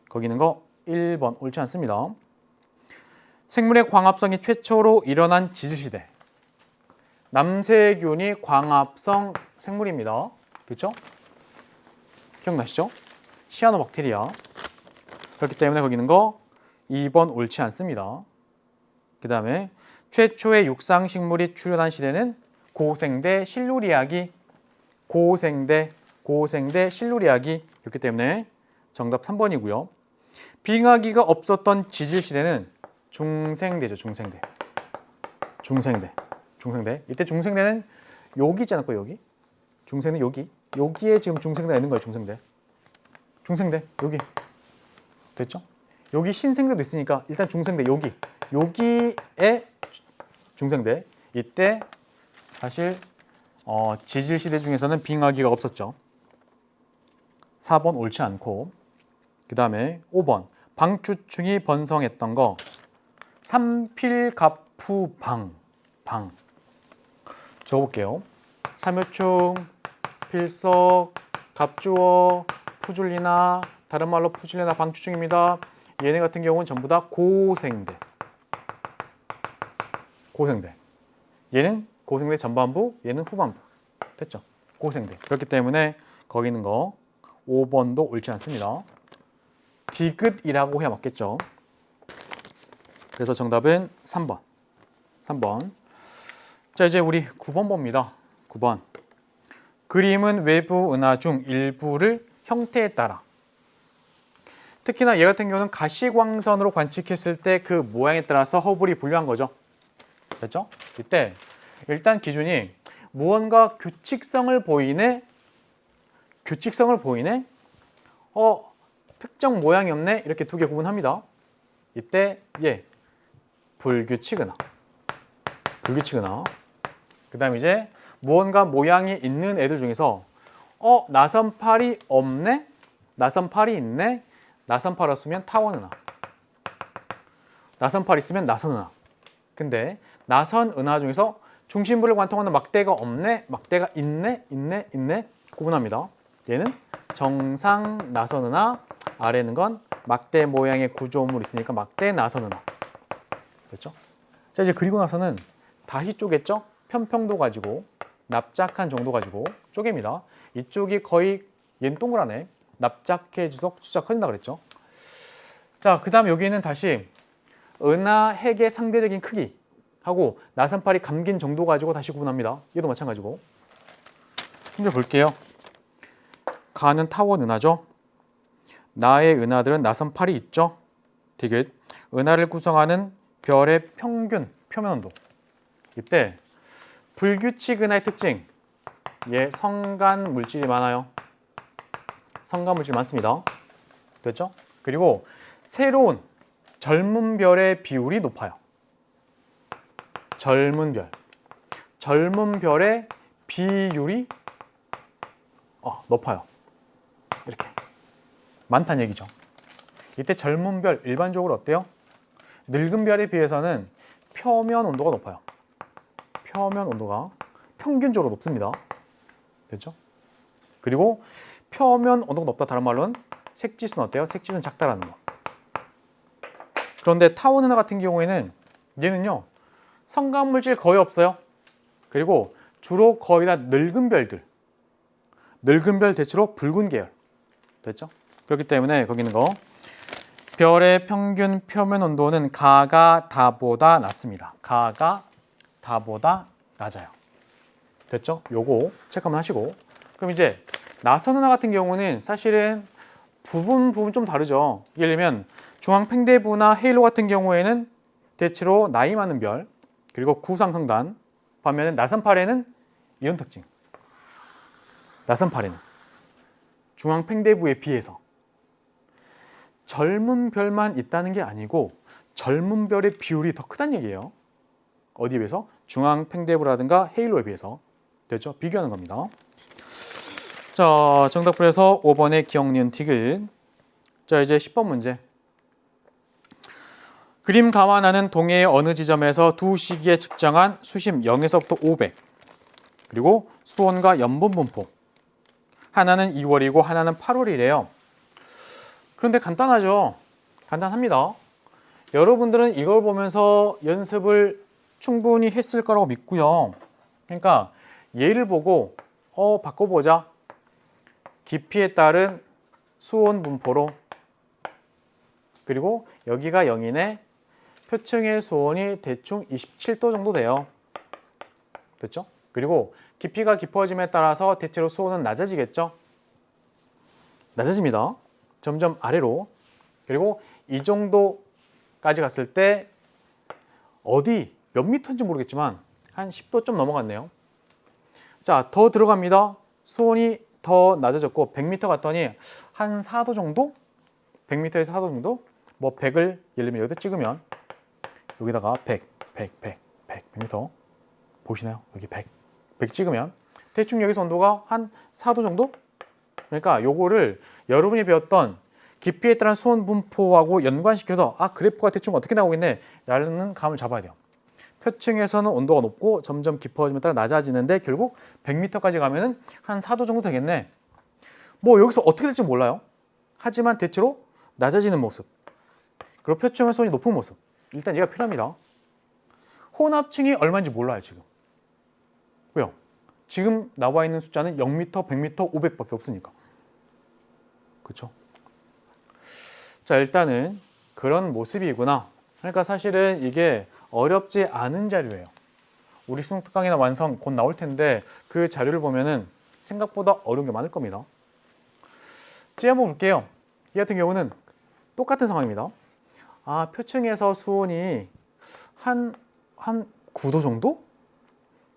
거기 있는 거 1번 옳지 않습니다. 생물의 광합성이 최초로 일어난 지질시대. 남세균이 광합성 생물입니다. 그렇죠? 기억나시죠? 시아노박테리아. 그렇기 때문에 거기 있는 거 2번 옳지 않습니다. 그 다음에 최초의 육상식물이 출현한 시대는 고생대 실루리아기 고생대 실루리아기였기 때문에 정답 3번이고요. 빙하기가 없었던 지질시대는 중생대죠. 중생대. 이때 중생대는 여기 있지 않을까요? 여기? 중생대 여기에 지금 중생대가 있는 거예요. 중생대 여기 됐죠? 여기 신생대도 있으니까 일단 중생대 여기에 중생대 이때 사실 지질시대 중에서는 빙하기가 없었죠. 4번 옳지 않고 그 다음에 5번 방추충이 번성했던 거 삼필갑푸방 적어볼게요. 삼효충, 필석, 갑주어, 푸줄리나 다른 말로 푸줄리나 방추충입니다. 얘네 같은 경우는 전부 다 고생대. 얘는 고생대 전반부, 얘는 후반부. 됐죠? 고생대. 그렇기 때문에 거기 있는 거 5번도 옳지 않습니다. 디귿이라고 해야 맞겠죠? 그래서 정답은 3번. 자, 이제 우리 9번 봅니다. 9번. 그림은 외부 은하 중 일부를 형태에 따라 특히나 얘 같은 경우는 가시광선으로 관측했을 때 그 모양에 따라서 허블이 분류한 거죠. 됐죠? 이때 일단 기준이 무언가 규칙성을 보이네 특정 모양이 없네 이렇게 두 개 구분합니다. 이때 불규칙 은하 그 다음에 이제 무언가 모양이 있는 애들 중에서 나선팔이 없네 나선팔이 있네 나선팔 없으면 타원 은하 나선팔 있으면 나선 은하 근데 나선 은하 중에서 중심부를 관통하는 막대가 없네 막대가 있네 구분합니다. 얘는 정상 나선 은하 아래 있는 건 막대 모양의 구조물이 있으니까 막대 나선 은하 됐죠? 자 이제 그리고 나서는 다시 쪼갰죠? 편평도 가지고 납작한 정도 가지고 쪼갭니다. 이쪽이 거의 얘는 동그라네 납작해지도록 숫자 커진다 그랬죠? 자 그 다음 여기는 다시 은하 핵의 상대적인 크기 하고 나선팔이 감긴 정도 가지고 다시 구분합니다. 얘도 마찬가지고 이제 볼게요. 가는 타원 은하죠. 나의 은하들은 나선팔이 있죠. 디귿 은하를 구성하는 별의 평균 표면 온도 이때 불규칙 은하의 특징 성간 물질이 많아요. 성간 물질 많습니다. 됐죠? 그리고 새로운 젊은 별의 비율이 높아요. 젊은 별의 비율이 높아요. 이렇게 많다는 얘기죠. 이때 젊은 별 일반적으로 어때요? 늙은 별에 비해서는 표면 온도가 높아요. 표면 온도가 평균적으로 높습니다. 됐죠? 그리고 표면 온도가 높다 다른 말로는 색지수는 어때요? 색지수는 작다라는 거. 그런데 타원 은하 같은 경우에는 얘는요. 성간물질 거의 없어요. 그리고 주로 거의 다 늙은 별들. 늙은 별 대체로 붉은 계열. 됐죠? 그렇기 때문에 거기 있는 거 별의 평균 표면 온도는 가가 다보다 낮습니다. 가가 다보다 낮아요. 됐죠? 요거 체크 한번 하시고 그럼 이제 나선은하 같은 경우는 사실은 부분 좀 다르죠. 예를 들면 중앙팽대부나 헤일로 같은 경우에는 대체로 나이 많은 별, 그리고 구상성단, 반면에 나선팔에는 이런 특징. 나선팔에는 중앙팽대부에 비해서 젊은 별만 있다는 게 아니고 젊은 별의 비율이 더 크다는 얘기예요. 어디에 비해서? 중앙팽대부라든가 헤일로에 비해서. 됐죠? 비교하는 겁니다. 자, 정답부에서 5번의 기억, 니은, 티귿. 자, 이제 10번 문제. 그림 가와나는 동해의 어느 지점에서 두 시기에 측정한 수심 0에서부터 500, 그리고 수온과 염분 분포. 하나는 2월이고 하나는 8월이래요. 그런데 간단하죠? 간단합니다. 여러분들은 이걸 보면서 연습을 충분히 했을 거라고 믿고요. 그러니까 얘를 보고 바꿔보자. 깊이에 따른 수온 분포로, 그리고 여기가 0이네. 표층의 수온이 대충 27도 정도 돼요. 됐죠? 그리고 깊이가 깊어짐에 따라서 대체로 수온은 낮아지겠죠? 낮아집니다. 점점 아래로. 그리고 이 정도까지 갔을 때 어디 몇 미터인지 모르겠지만 한 10도 좀 넘어갔네요. 자, 더 들어갑니다. 수온이 더 낮아졌고 100m 갔더니 한 4도 정도? 100m에서 4도 정도? 뭐 100을 예를 들면 여기다 찍으면 여기다가 100, 100m 보시나요? 여기 100 찍으면 대충 여기서 온도가 한 4도 정도? 그러니까 요거를 여러분이 배웠던 깊이에 따른 수온 분포하고 연관시켜서 그래프가 대충 어떻게 나오겠네 라는 감을 잡아야 돼요. 표층에서는 온도가 높고 점점 깊어짐에 따라 낮아지는데 결국 100m까지 가면은 한 4도 정도 되겠네. 뭐 여기서 어떻게 될지 몰라요. 하지만 대체로 낮아지는 모습, 그리고 표층의 수온이 높은 모습, 일단 얘가 필요합니다. 혼합층이 얼마인지 몰라요 지금. 왜요? 지금 나와 있는 숫자는 0m, 100m, 500밖에 없으니까. 그렇죠? 자, 일단은 그런 모습이구나. 그러니까 사실은 이게 어렵지 않은 자료예요. 우리 수능 특강이나 완성 곧 나올 텐데 그 자료를 보면은 생각보다 어려운 게 많을 겁니다. 이제 한번 볼게요. 이 같은 경우는 똑같은 상황입니다. 표층에서 수온이 한 9도 정도?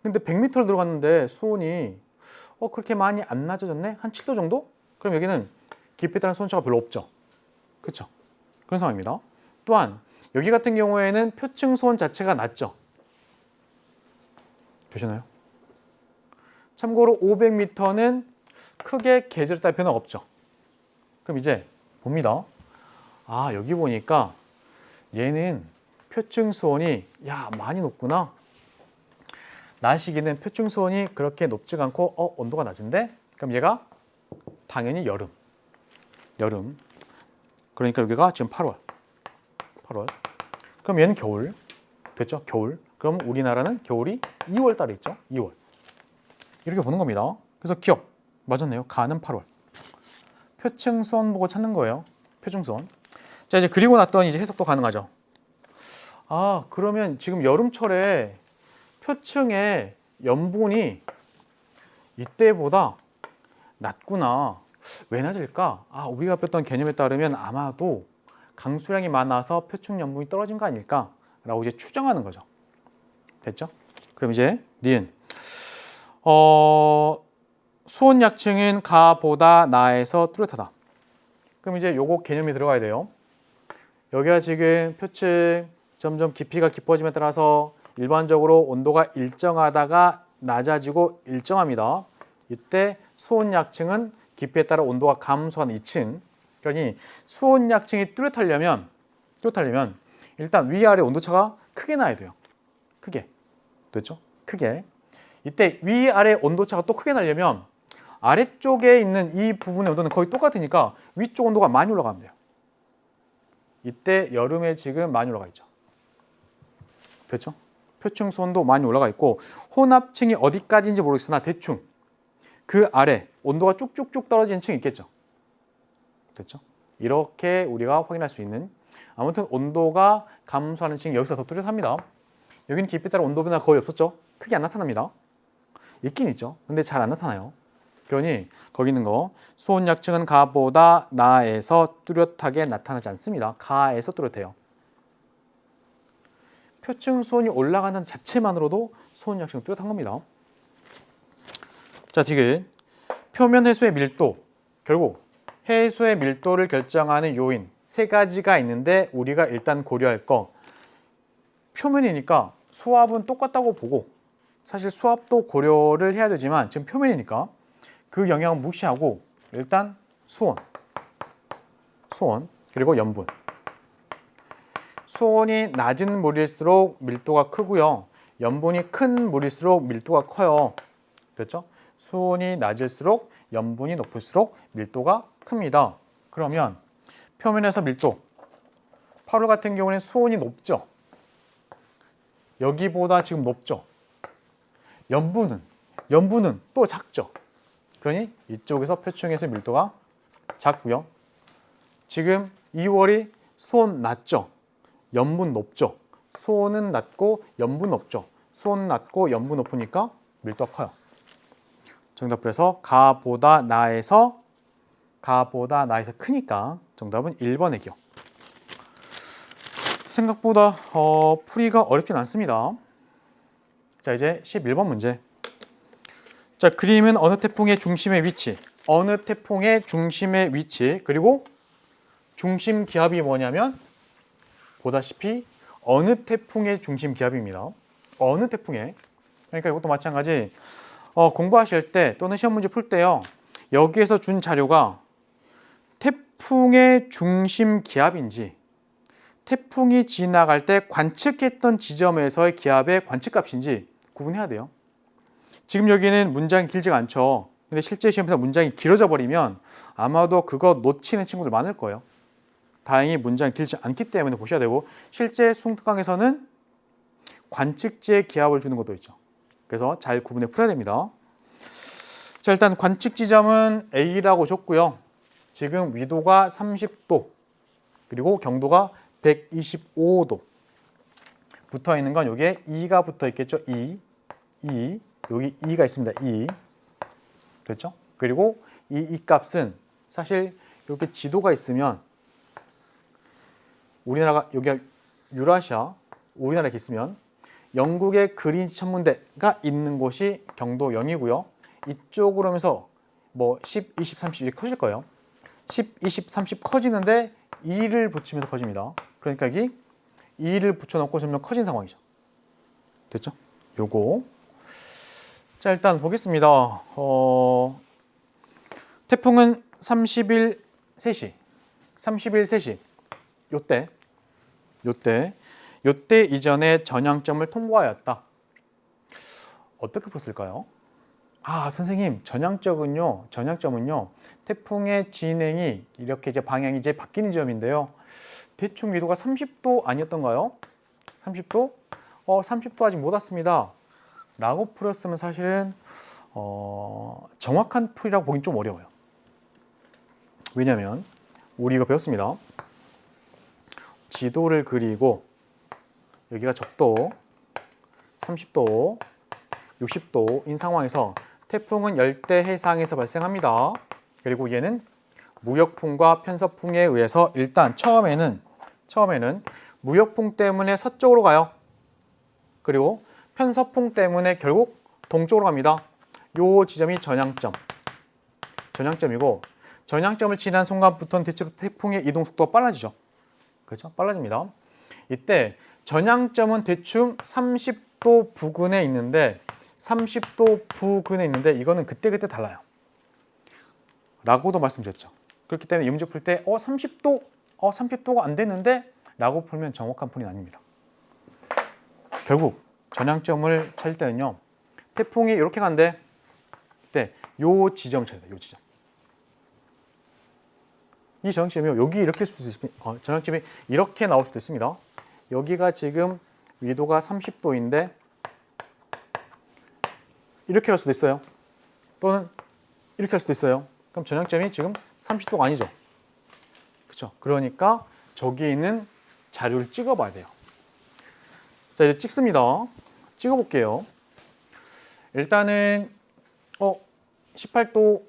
근데 100m를 들어갔는데 수온이 그렇게 많이 안 낮아졌네? 한 7도 정도? 그럼 여기는 깊이에 따른 수온차가 별로 없죠. 그렇죠? 그런 상황입니다. 또한 여기 같은 경우에는 표층 수온 자체가 낮죠. 되시나요? 참고로 500m는 크게 계절에 따라 변화가 없죠. 그럼 이제 봅니다. 여기 보니까 얘는 표층 수온이 많이 높구나. 낮 시기는 표층 수온이 그렇게 높지가 않고 온도가 낮은데? 그럼 얘가 당연히 여름. 그러니까 여기가 지금 8월. 그럼 얘는 겨울. 됐죠? 겨울. 그럼 우리나라는 겨울이 2월 달에 있죠? 2월. 이렇게 보는 겁니다. 그래서 기억. 맞았네요. 가는 8월. 표층 수온 보고 찾는 거예요. 표층 수온. 자, 이제 그리고 났더니 이제 해석도 가능하죠. 그러면 지금 여름철에 표층의 염분이 이때보다 낮구나. 왜 낮을까? 우리가 배웠던 개념에 따르면 아마도 강수량이 많아서 표층 염분이 떨어진 거 아닐까라고 이제 추정하는 거죠. 됐죠? 그럼 이제 니은. 수온 약층은 가보다 나에서 뚜렷하다. 그럼 이제 요거 개념이 들어가야 돼요. 여기가 지금 표층 점점 깊이가 깊어짐에 따라서 일반적으로 온도가 일정하다가 낮아지고 일정합니다. 이때 수온 약층은 깊이에 따라 온도가 감소하는 2층. 그러니 수온 약층이 뚜렷하려면 일단 위아래 온도차가 크게 나야 돼요. 크게. 됐죠? 크게. 이때 위아래 온도차가 또 크게 나려면 아래쪽에 있는 이 부분의 온도는 거의 똑같으니까 위쪽 온도가 많이 올라가면 돼요. 이때 여름에 지금 많이 올라가 있죠. 됐죠? 표층 수온도 많이 올라가 있고 혼합층이 어디까지인지 모르겠으나 대충 그 아래 온도가 쭉쭉쭉 떨어지는 층이 있겠죠. 됐죠? 이렇게 우리가 확인할 수 있는, 아무튼 온도가 감소하는 층이 여기서 더 뚜렷합니다. 여기는 깊이에 따라 온도 변화 거의 없었죠. 크게 안 나타납니다. 있긴 있죠. 근데 잘 안 나타나요. 그러니 거기 있는 거 수온 약층은 가보다 나에서 뚜렷하게 나타나지 않습니다. 가에서 뚜렷해요. 표층 수온이 올라가는 자체만으로도 수온 약층은 뚜렷한 겁니다. 자, 디귿. 표면 해수의 밀도. 결국 해수의 밀도를 결정하는 요인 세 가지가 있는데 우리가 일단 고려할 거. 표면이니까 수압은 똑같다고 보고 사실 수압도 고려를 해야 되지만 지금 표면이니까 그 영향을 무시하고 일단 수온 그리고 염분. 수온이 낮은 물일수록 밀도가 크고요. 염분이 큰 물일수록 밀도가 커요. 그렇죠? 수온이 낮을수록 염분이 높을수록 밀도가 큽니다. 그러면 표면에서 밀도. 8호 같은 경우는 수온이 높죠. 여기보다 지금 높죠. 염분은 또 작죠. 그러니 이쪽에서 표층에서 밀도가 작고요. 지금 2월이 수온 낮죠. 염분 높죠. 수온은 낮고 염분 높죠. 수온 낮고 염분 높으니까 밀도가 커요. 정답 그래서 가보다 나에서 크니까 정답은 1번 애기요. 생각보다 풀이가 어렵진 않습니다. 자, 이제 11번 문제. 자, 그림은 어느 태풍의 중심의 위치, 그리고 중심 기압이 뭐냐면 보다시피 어느 태풍의 중심 기압입니다. 어느 태풍의. 그러니까 이것도 마찬가지. 공부하실 때 또는 시험 문제 풀 때요. 여기에서 준 자료가 태풍의 중심 기압인지 태풍이 지나갈 때 관측했던 지점에서의 기압의 관측값인지 구분해야 돼요. 지금 여기는 문장이 길지가 않죠. 근데 실제 시험에서 문장이 길어져 버리면 아마도 그거 놓치는 친구들 많을 거예요. 다행히 문장이 길지 않기 때문에 보셔야 되고 실제 수능특강에서는 관측지의 기압을 주는 것도 있죠. 그래서 잘 구분해 풀어야 됩니다. 자, 일단 관측 지점은 A라고 줬고요. 지금 위도가 30도 그리고 경도가 125도 붙어 있는 건 여기에 2가 붙어 있겠죠. 2 여기 2가 있습니다. 2 그렇죠? 그리고 이 값은 사실 이렇게 지도가 있으면 우리나라가 여기가 유라시아 우리나라에 있으면 영국의 그린치 천문대가 있는 곳이 경도 0이고요. 이쪽으로 하면서 뭐 10, 20, 30 이렇게 커질 거예요. 10, 20, 30 커지는데 2를 붙이면서 커집니다. 그러니까 여기 2를 붙여놓고 점점 커진 상황이죠. 됐죠? 요거. 자, 일단 보겠습니다. 태풍은 30일 3시 요때 이전에 전향점을 통과하였다. 어떻게 풀었을까요? 선생님, 전향점은요. 태풍의 진행이 이렇게 이제 방향이 이제 바뀌는 지점인데요. 대충 위도가 30도 아니었던가요? 30도? 30도 아직 못 왔습니다. 라고 풀었으면 사실은 정확한 풀이라고 보긴 좀 어려워요. 왜냐면 우리 이거 배웠습니다. 지도를 그리고 여기가 적도 30도, 60도인 상황에서 태풍은 열대 해상에서 발생합니다. 그리고 얘는 무역풍과 편서풍에 의해서 일단 처음에는 무역풍 때문에 서쪽으로 가요. 그리고 편서풍 때문에 결국 동쪽으로 갑니다. 요 지점이 전향점이고 전향점을 지난 순간부터는 태풍의 이동 속도가 빨라지죠. 그렇죠? 빨라집니다. 이때 전향점은 대충 30도 부근에 있는데 이거는 그때그때 달라요. 라고도 말씀드렸죠. 그렇기 때문에 이 문제 풀 때 30도가 안 됐는데 라고 풀면 정확한 풀이 아닙니다. 결국 전향점을 찾을 때는요. 태풍이 이렇게 간대. 그때 요 지점을 찾아야 돼요. 요 지점. 이 전향점이 여기 이렇게 쓸 수도 있습니다. 전향점이 이렇게 나올 수도 있습니다. 여기가 지금 위도가 30도인데 이렇게 갈 수도 있어요. 또는 이렇게 할 수도 있어요. 그럼 전향점이 지금 30도가 아니죠. 그렇죠? 그러니까 저기 있는 자료를 찍어봐야 돼요. 자, 이제 찍습니다. 찍어볼게요. 일단은 18도,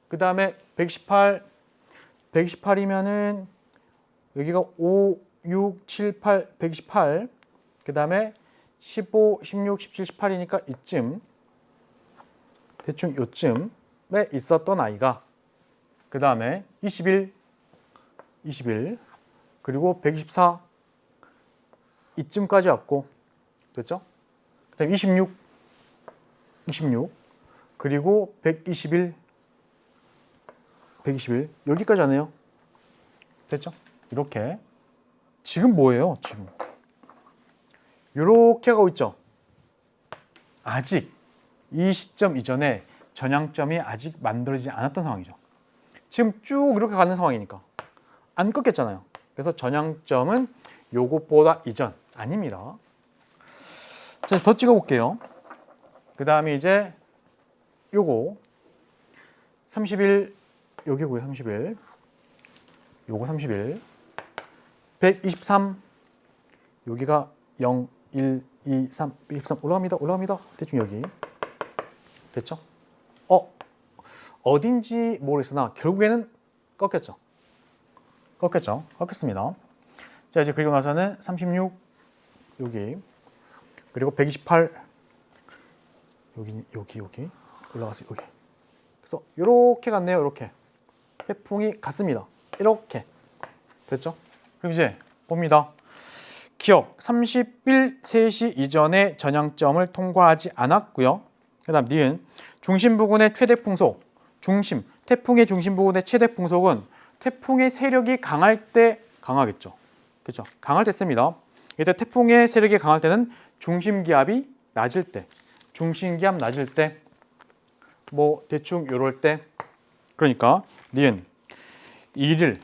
그 다음에 118, 118이면은 여기가 5, 6, 7, 8, 128, 그 다음에 15, 16, 17, 18이니까 이쯤, 대충 요쯤에 있었던 아이가 그 다음에 21, 21, 그리고 124 이쯤까지 왔고, 그렇죠? 그 다음에 26, 26, 그리고 121, 121 여기까지 왔네요. 됐죠? 이렇게. 지금 뭐예요? 지금 이렇게 가고 있죠? 아직 이 시점 이전에 전향점이 아직 만들어지지 않았던 상황이죠. 지금 쭉 이렇게 가는 상황이니까 안 꺾였잖아요. 그래서 전향점은 요것보다 이전 아닙니다. 자, 더 찍어볼게요. 그 다음에 이제 요거 31 여기고요. 31 요거 31 123 여기가 0 1 2 3 123 올라갑니다. 대충 여기 됐죠? 어딘지 모르겠으나 결국에는 꺾였죠. 꺾였습니다. 자, 이제 그리고 나서는 36 여기, 그리고 128 여기 올라가서 여기. 그래서 이렇게 갔네요. 이렇게 태풍이 갔습니다. 이렇게 됐죠? 그럼 이제 봅니다. 기억 31 3시 이전에 전향점을 통과하지 않았고요. 그 다음 니은 중심 부근의 최대 풍속, 태풍의 중심 부근의 최대 풍속은 태풍의 세력이 강할 때 강하겠죠. 그렇죠? 강할 때 씁니다. 이때 태풍의 세력이 강할 때는 중심 기압이 낮을 때, 뭐 대충 요럴 때, 그러니까 니은 1일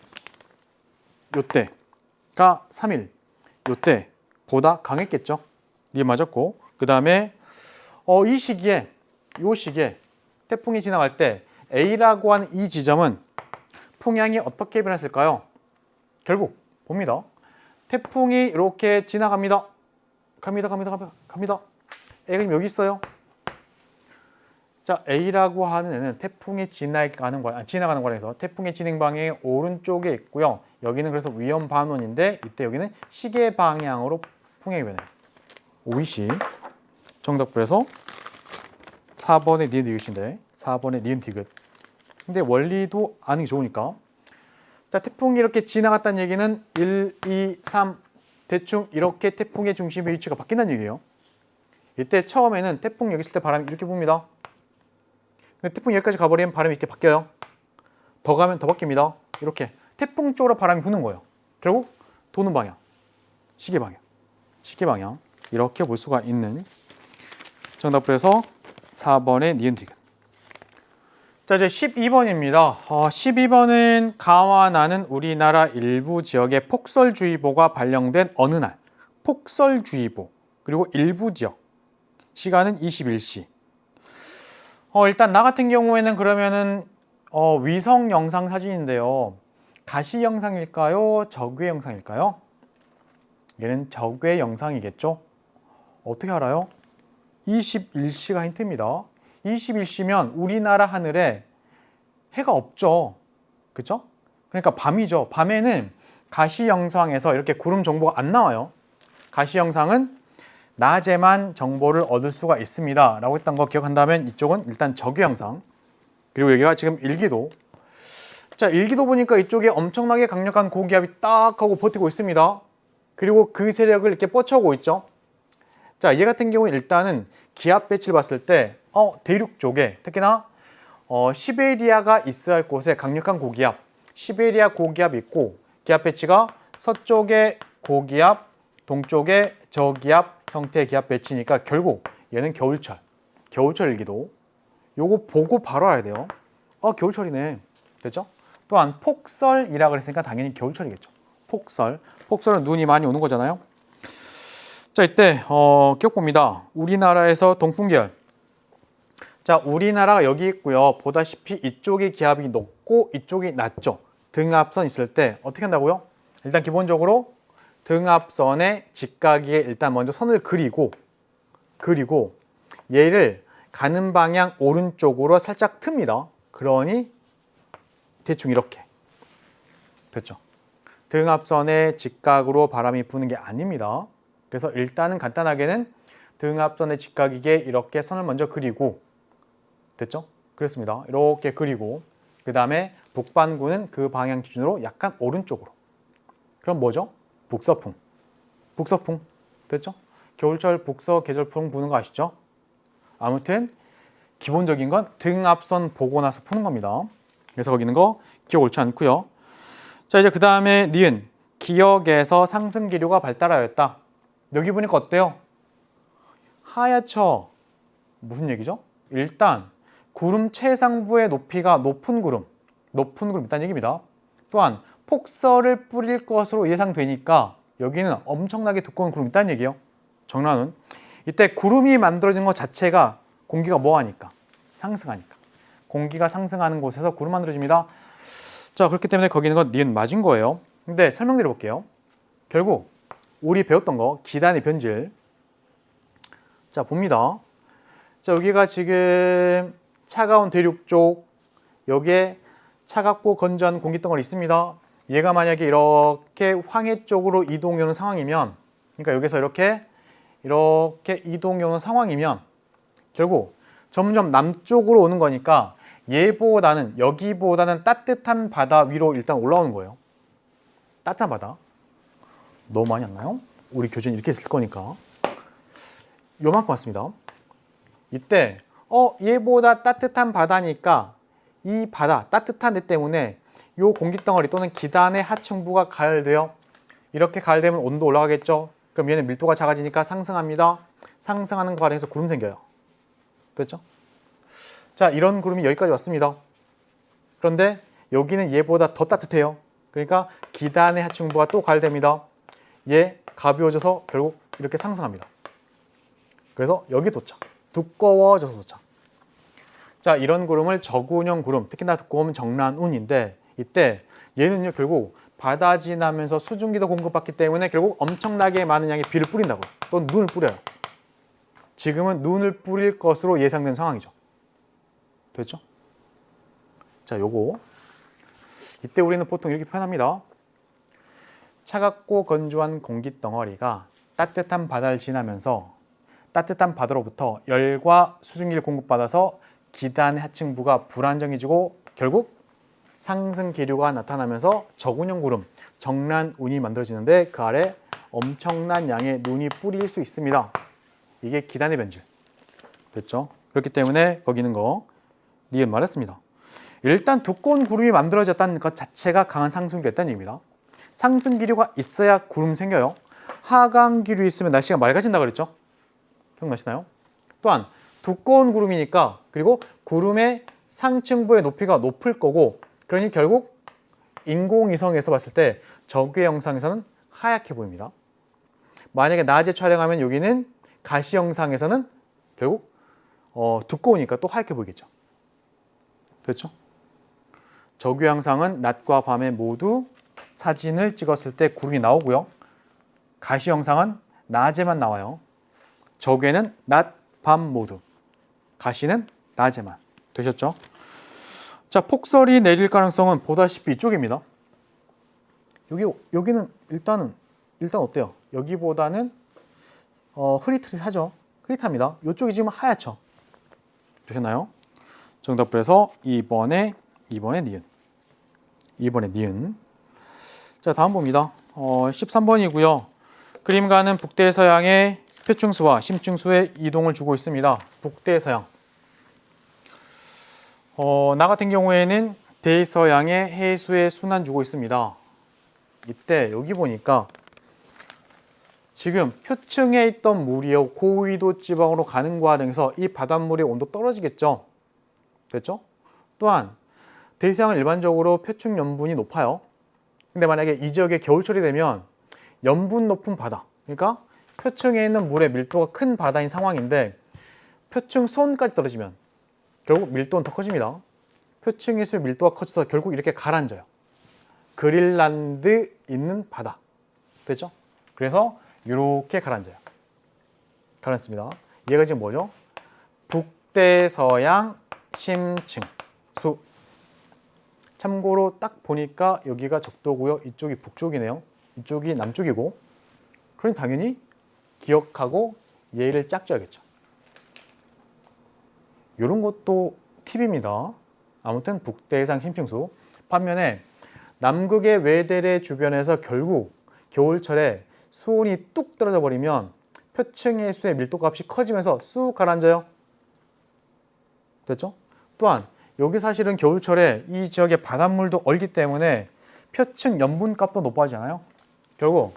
요때가 3일 요때보다 강했겠죠. 니은 맞았고, 그 다음에 이 시기에 태풍이 지나갈 때 A라고 하는 이 지점은 풍향이 어떻게 변했을까요? 결국 봅니다. 태풍이 이렇게 지나갑니다. 갑니다. A가 지금 여기 있어요. 자, A라고 하는 애는 태풍이 지나가는 과정에서 태풍의 진행 방향이 오른쪽에 있고요. 여기는 그래서 위험 반원인데 이때 여기는 시계 방향으로 풍향이 변해요. OEC 정답. 그래서 4번의 니은 디귿인데 4번의 니은 디귿. 근데 원리도 아는 게 좋으니까. 자, 태풍이 이렇게 지나갔다는 얘기는 1, 2, 3 대충 이렇게 태풍의 중심의 위치가 바뀐다는 얘기예요. 이때 처음에는 태풍 여기 있을 때 바람이 이렇게 붑니다. 근데 태풍 여기까지 가버리면 바람이 이렇게 바뀌어요. 더 가면 더 바뀝니다. 이렇게 태풍 쪽으로 바람이 부는 거예요. 결국 도는 방향, 시계 방향 이렇게 볼 수가 있는 정답. 그래서 4번의 니은 디귿. 자, 이제 12번입니다. 12번은 가와 나는 우리나라 일부 지역에 폭설주의보가 발령된 어느 날. 폭설주의보 그리고 일부 지역. 시간은 21시. 일단 나 같은 경우에는 그러면은 위성 영상 사진인데요. 가시 영상일까요? 적외 영상일까요? 얘는 적외 영상이겠죠? 어떻게 알아요? 21시가 힌트입니다. 21시면 우리나라 하늘에 해가 없죠. 그죠? 그러니까 밤이죠. 밤에는 가시 영상에서 이렇게 구름 정보가 안 나와요. 가시 영상은 낮에만 정보를 얻을 수가 있습니다. 라고 했던 거 기억한다면 이쪽은 일단 적외 영상. 그리고 여기가 지금 일기도. 자, 일기도 보니까 이쪽에 엄청나게 강력한 고기압이 딱 하고 버티고 있습니다. 그리고 그 세력을 이렇게 뻗쳐오고 있죠. 자, 얘 같은 경우는 일단은 기압 배치를 봤을 때 대륙 쪽에 특히나 시베리아가 있어야 할 곳에 강력한 고기압, 시베리아 고기압이 있고 기압 배치가 서쪽에 고기압, 동쪽에 저기압 형태의 기압 배치니까 결국 얘는 겨울철 일기도. 요거 보고 바로 알아야 돼요. 겨울철이네. 됐죠? 또한 폭설이라고 했으니까 당연히 겨울철이겠죠. 폭설은 눈이 많이 오는 거잖아요. 자, 이때 기억 봅니다. 우리나라에서 동풍계열. 자, 우리나라가 여기 있고요. 보다시피 이쪽이 기압이 높고 이쪽이 낮죠. 등압선 있을 때 어떻게 한다고요? 일단 기본적으로 등압선의 직각에 일단 먼저 선을 그리고 얘를 가는 방향 오른쪽으로 살짝 틉니다. 그러니 대충 이렇게 됐죠. 등압선에 직각으로 바람이 부는 게 아닙니다. 그래서 일단은 간단하게는 등압선의 직각이게 이렇게 선을 먼저 그리고 됐죠? 그렇습니다. 이렇게 그리고 그 다음에 북반구는 그 방향 기준으로 약간 오른쪽으로. 그럼 뭐죠? 북서풍. 북서풍. 됐죠? 겨울철 북서 계절풍 부는 거 아시죠? 아무튼 기본적인 건 등압선 보고 나서 푸는 겁니다. 그래서 거기 있는 거 기억 옳지 않고요. 자, 이제 그 다음에 니은. 기역에서 상승 기류가 발달하였다. 여기 보니까 어때요? 하얗죠? 무슨 얘기죠? 일단 구름 최상부의 높이가 높은 구름 있다는 얘기입니다. 또한 폭설을 뿌릴 것으로 예상되니까 여기는 엄청나게 두꺼운 구름이 있다는 얘기예요. 정란운. 이때 구름이 만들어진 것 자체가 공기가 뭐하니까? 상승하니까. 공기가 상승하는 곳에서 구름 만들어집니다. 자, 그렇기 때문에 거기 있는 건 니은 맞은 거예요. 근데 설명드려 볼게요. 결국 우리 배웠던 거 기단의 변질. 자, 봅니다. 자, 여기가 지금 차가운 대륙 쪽, 여기에 차갑고 건조한 공기덩어리 있습니다. 얘가 만약에 이렇게 황해 쪽으로 이동해 오는 상황이면, 그러니까 여기서 이렇게 이동해 오는 상황이면 결국 점점 남쪽으로 오는 거니까 여기보다는 따뜻한 바다 위로 일단 올라오는 거예요. 따뜻한 바다. 너무 많이 안 나요? 우리 교재는 이렇게 있을 거니까. 요만큼 왔습니다. 이때 얘보다 따뜻한 바다니까 이 바다, 따뜻한 데 때문에 요 공기덩어리 또는 기단의 하층부가 가열돼요. 이렇게 가열되면 온도 올라가겠죠. 그럼 얘는 밀도가 작아지니까 상승합니다. 상승하는 과정에서 구름 생겨요. 됐죠? 자, 이런 구름이 여기까지 왔습니다. 그런데 여기는 얘보다 더 따뜻해요. 그러니까 기단의 하층부가 또 가열됩니다. 얘 가벼워져서 결국 이렇게 상승합니다. 그래서 여기 도착. 두꺼워져서 도착. 자, 이런 구름을 저구운형 구름, 특히나 두꺼우면 정란운인데 이때 얘는요 결국 바다 지나면서 수증기도 공급받기 때문에 결국 엄청나게 많은 양의 비를 뿌린다고요. 또 눈을 뿌려요. 지금은 눈을 뿌릴 것으로 예상된 상황이죠. 됐죠? 자, 요거 이때 우리는 보통 이렇게 표현합니다. 차갑고 건조한 공기 덩어리가 따뜻한 바다를 지나면서 따뜻한 바다로부터 열과 수증기를 공급받아서 기단의 하층부가 불안정해지고 결국 상승 기류가 나타나면서 저군형 구름, 정란운이 만들어지는데 그 아래 엄청난 양의 눈이 뿌릴 수 있습니다. 이게 기단의 변질. 됐죠? 그렇기 때문에 거기 있는 거 니은 말했습니다. 일단 두꺼운 구름이 만들어졌다는 것 자체가 강한 상승기류가 있다는 얘기입니다. 상승 기류가 있어야 구름 생겨요. 하강 기류 있으면 날씨가 맑아진다 그랬죠? 기억나시나요? 또한 두꺼운 구름이니까 그리고 구름의 상층부의 높이가 높을 거고 그러니 결국 인공위성에서 봤을 때 적외 영상에서는 하얗게 보입니다. 만약에 낮에 촬영하면 여기는 가시 영상에서는 결국 두꺼우니까 또 하얗게 보이겠죠. 그렇죠? 적외 영상은 낮과 밤에 모두 사진을 찍었을 때 구름이 나오고요. 가시 영상은 낮에만 나와요. 적외는 낮, 밤 모두. 가시는 낮에만. 되셨죠? 자, 폭설이 내릴 가능성은 보다시피 이쪽입니다. 여기는 일단 어때요? 여기보다는 흐릿흐릿하죠. 흐릿합니다. 이쪽이 지금 하얗죠. 되셨나요? 정답을 해서 2번에 니은. 2번에 니은. 자, 다음 봅니다. 13번이고요. 그림가는 북대서양의 표층수와 심층수의 이동을 주고 있습니다. 북대서양. 나 같은 경우에는 대서양의 해수의 순환 주고 있습니다. 이때 여기 보니까 지금 표층에 있던 물이요 고위도 지방으로 가는 과정에서 이 바닷물의 온도 떨어지겠죠. 됐죠? 또한 대서양은 일반적으로 표층 염분이 높아요. 근데 만약에 이 지역에 겨울철이 되면 염분 높은 바다, 그러니까 표층에 있는 물의 밀도가 큰 바다인 상황인데 표층 수온까지 떨어지면 결국 밀도는 더 커집니다. 표층에서 밀도가 커져서 결국 이렇게 가라앉아요. 그린란드 있는 바다. 됐죠? 그래서 이렇게 가라앉아요. 가라앉습니다. 얘가 지금 뭐죠? 북대서양 심층수. 참고로 딱 보니까 여기가 적도고요. 이쪽이 북쪽이네요. 이쪽이 남쪽이고. 그럼 당연히 기억하고 예를 짝 줘야겠죠. 이런 것도 팁입니다. 아무튼 북대서양 심층수. 반면에 남극의 외대래 주변에서 결국 겨울철에 수온이 뚝 떨어져 버리면 표층의 수의 밀도값이 커지면서 쑥 가라앉아요. 됐죠? 또한 여기 사실은 겨울철에 이 지역의 바닷물도 얼기 때문에 표층 염분값도 높아지잖아요. 결국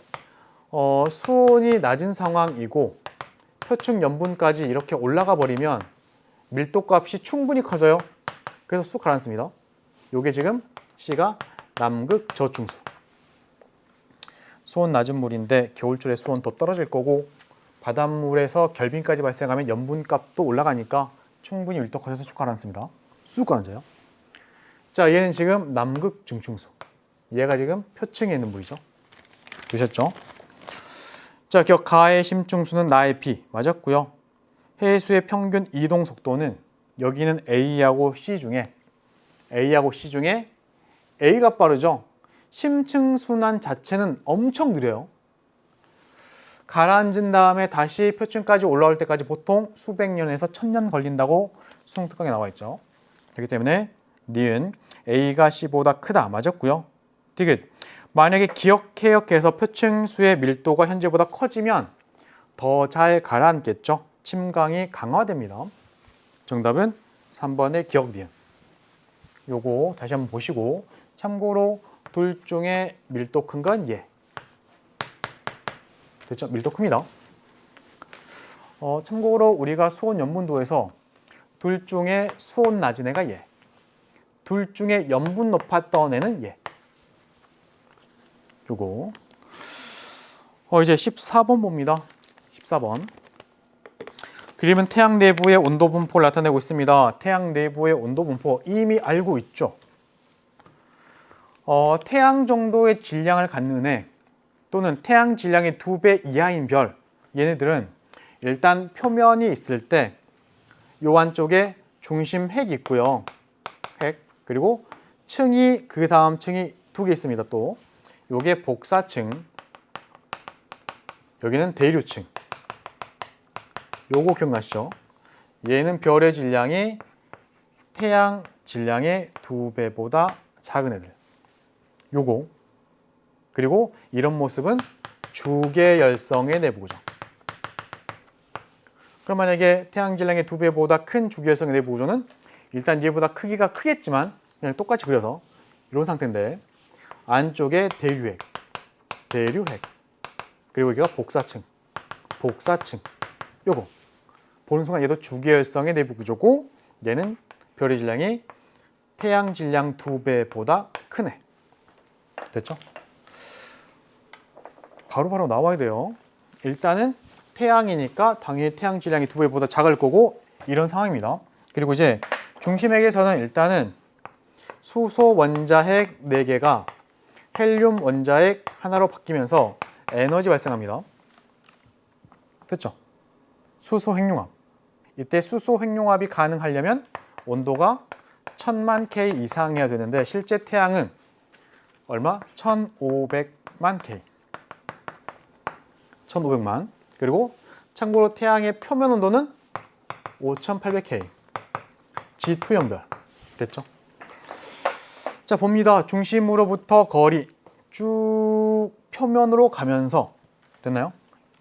수온이 낮은 상황이고 표층 염분까지 이렇게 올라가 버리면 밀도값이 충분히 커져요. 그래서 쑥 가라앉습니다. 요게 지금 C가 남극 저충수. 수온 낮은 물인데 겨울철에 수온 더 떨어질 거고 바닷물에서 결빙까지 발생하면 염분값도 올라가니까 충분히 밀도 커져서 쭉 가라앉습니다. 쑥 가라앉아요. 자, 얘는 지금 남극 중충수. 얘가 지금 표층에 있는 물이죠. 보셨죠? 자, 기억 가의 심층수는 나의 B 맞았고요. 해수의 평균 이동 속도는 여기는 A하고 C 중에 A가 빠르죠. 심층순환 자체는 엄청 느려요. 가라앉은 다음에 다시 표층까지 올라올 때까지 보통 수백 년에서 1000년 걸린다고 수능 특강에 나와 있죠. 그렇기 때문에 니은 A가 C보다 크다 맞았고요. 디귿 만약에 기억해역해서 표층수의 밀도가 현재보다 커지면 더 잘 가라앉겠죠. 침강이 강화됩니다. 정답은 3번의 기억 니은. 요거 다시 한번 보시고 참고로 둘 중에 밀도 큰 건 얘. 됐죠? 밀도 큽니다. 참고로 우리가 수온 염분도에서 둘 중에 수온 낮은 애가 얘. 둘 중에 염분 높았던 애는 얘. 요거. 이제 14번 봅니다. 14번. 그림은 태양 내부의 온도 분포를 나타내고 있습니다. 태양 내부의 온도 분포 이미 알고 있죠. 태양 정도의 질량을 갖는 애 또는 태양 질량의 2배 이하인 별 얘네들은 일단 표면이 있을 때 요 안쪽에 중심 핵이 있고요. 핵 그리고 층이 그 다음 층이 2개 있습니다. 또 요게 복사층 여기는 대류층. 요거 기억나시죠? 얘는 별의 질량이 태양 질량의 2배보다 작은 애들. 요거. 그리고 이런 모습은 주계열성의 내부 구조. 그럼 만약에 태양 질량의 2배보다 큰 주계열성의 내부 구조는 일단 얘보다 크기가 크겠지만 그냥 똑같이 그려서 이런 상태인데 안쪽에 대류핵, 그리고 여기가 복사층, 요거. 보는 순간 얘도 주계열성의 내부 구조고 얘는 별의 질량이 태양 질량 2배보다 큰 애. 됐죠? 바로바로 나와야 돼요. 일단은 태양이니까 당연히 태양 질량이 2배보다 작을 거고 이런 상황입니다. 그리고 이제 중심핵에서는 일단은 수소 원자핵 4개가 헬륨 원자핵 하나로 바뀌면서 에너지 발생합니다. 됐죠? 수소 핵융합. 이때 수소 핵융합이 가능하려면 온도가 1000만 K 이상이어야 되는데 실제 태양은 얼마? 1500만 K. 1500만. 그리고 참고로 태양의 표면 온도는 5800K. G2 연별. 됐죠? 자, 봅니다. 중심으로부터 거리 쭉 표면으로 가면서 됐나요?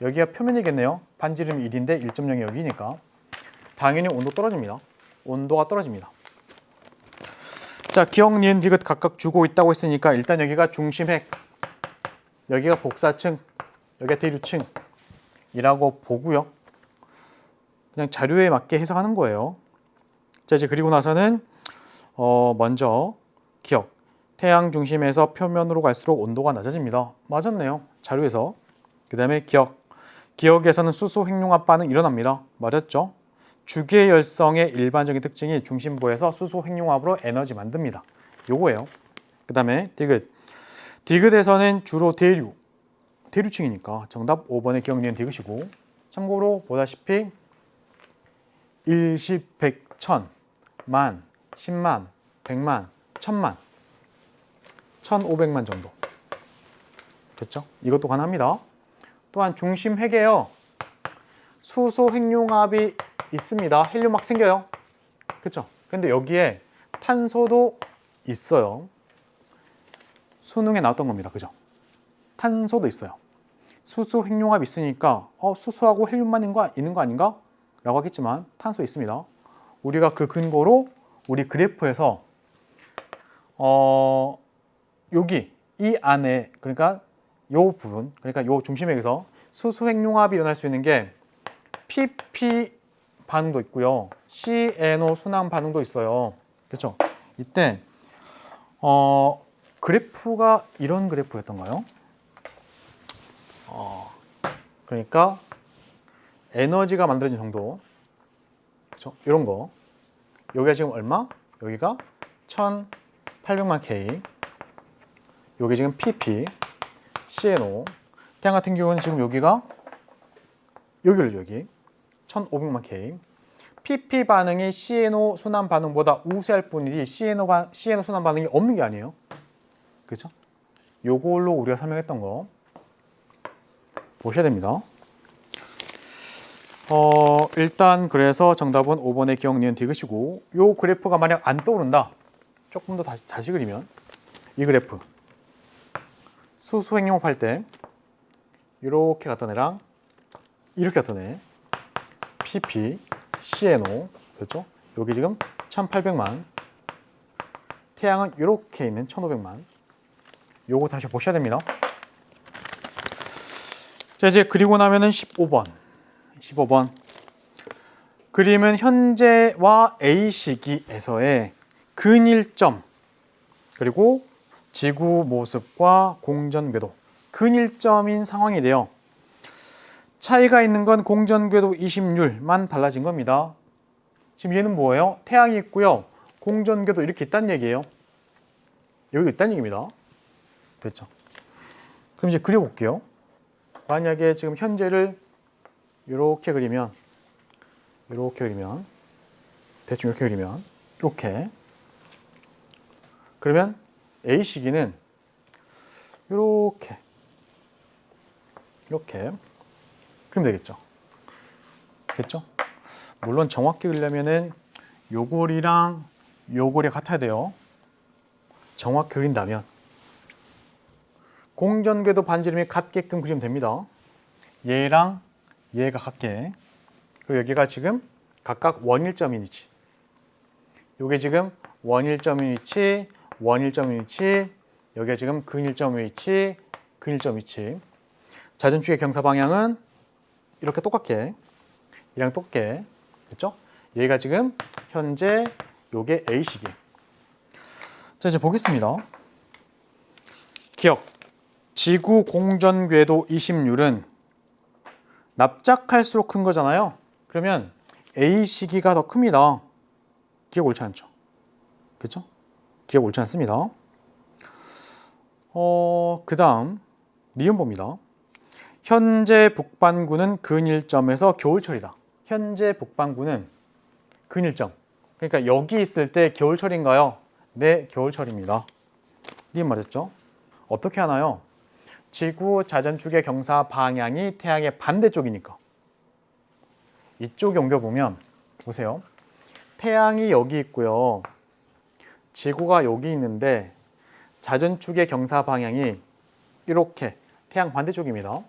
여기가 표면이겠네요. 반지름 1인데 1.0이 여기니까 당연히 온도 떨어집니다. 온도가 떨어집니다. 자, 기억, 니은, 디귿 각각 주고 있다고 했으니까 일단 여기가 중심핵, 여기가 복사층, 여기가 대류층이라고 보고요. 그냥 자료에 맞게 해석하는 거예요. 자, 이제 그리고 나서는 먼저 기억, 태양 중심에서 표면으로 갈수록 온도가 낮아집니다. 맞았네요. 자료에서. 그 다음에 기억에서는 수소 핵융합 반응 일어납니다. 맞았죠? 주계열성의 일반적인 특징이 중심부에서 수소 핵융합으로 에너지 만듭니다. 요거예요. 그 다음에 디귿. 디귿에서는 주로 대류층이니까 정답 5번의 기억, 니은, 디귿이고 참고로 보다시피 일십, 백, 천, 만, 10만, 100만, 1000만, 1500만 정도. 됐죠? 이것도 가능합니다. 또한 중심핵에요. 수소 핵융합이 있습니다. 헬륨 막 생겨요. 그렇죠? 근데 여기에 탄소도 있어요. 수능에 나왔던 겁니다. 그죠? 탄소도 있어요. 수소 핵융합이 있으니까 수소하고 헬륨만 있는 거 아닌가? 라고 하겠지만 탄소 있습니다. 우리가 그 근거로 우리 그래프에서 여기 이 안에 그러니까 요 부분 그러니까 요 중심핵에서 수소 핵융합이 일어날 수 있는 게 PP 반응도 있고요. CNO 순환 반응도 있어요. 그렇죠? 이때 그래프가 이런 그래프였던가요? 그러니까 에너지가 만들어진 정도. 그렇죠? 이런 거. 여기가 지금 얼마? 여기가 1800만 K. 여기 지금 PP, CNO. 태양 같은 경우는 지금 여기가 여기 1500만 K. PP 반응이 CNO 순환 반응보다 우세할 뿐이지 CNO 순환 반응이 없는 게 아니에요. 그렇죠? 요걸로 우리가 설명했던 거 보셔야 됩니다. 일단 그래서 정답은 5번의 기억, 니은, 디귿이고 요 그래프가 만약 안 떠오른다. 조금 더 다시 그리면 이 그래프 수소 핵융합할 때 이렇게 갔던 애랑 이렇게 갔던 애 PP, CNO 그렇죠? 여기 지금 1800만 태양은 이렇게 있는 1500만 요거 다시 보셔야 됩니다. 자 이제 그리고 나면은 15번 그림은 현재와 A 시기에서의 근일점 그리고 지구 모습과 공전 궤도 근일점인 상황이 돼요. 차이가 있는 건 공전 궤도 이심률만 달라진 겁니다. 지금 얘는 뭐예요? 태양이 있고요. 공전 궤도 이렇게 있다는 얘기예요. 여기 있다는 얘기입니다. 됐죠? 그럼 이제 그려볼게요. 만약에 지금 현재를 이렇게 그리면 대충 이렇게 그리면 이렇게 그러면 A 시기는 이렇게 그리면 되겠죠. 됐죠? 물론 정확히 그리려면은 요골이랑 요골이 같아야 돼요. 정확히 그린다면 공전궤도 반지름이 같게끔 그리면 됩니다. 얘랑 얘가 같게. 그리고 여기가 지금 각각 원일점인 위치. 요게 지금 원일점인 위치, 여기가 지금 근일점 위치. 자전축의 경사 방향은 이렇게 똑같게, 얘랑 똑같게, 됐죠? 얘가 지금 현재 요게 A 시기. 자, 이제 보겠습니다. 기억. 지구 공전 궤도 이심률은 납작할수록 큰 거잖아요. 그러면 A 시기가 더 큽니다. 기억 옳지 않죠? 그렇죠? 기억 옳지 않습니다. 그 다음 니은 봅니다. 현재 북반구는 근일점에서 겨울철이다. 현재 북반구는 근일점. 그러니까 여기 있을 때 겨울철인가요? 네, 겨울철입니다. 니은 맞았죠? 어떻게 하나요? 지구 자전축의 경사 방향이 태양의 반대쪽이니까. 이쪽에 옮겨보면 보세요. 태양이 여기 있고요. 지구가 여기 있는데 자전축의 경사 방향이 이렇게 태양 반대쪽입니다.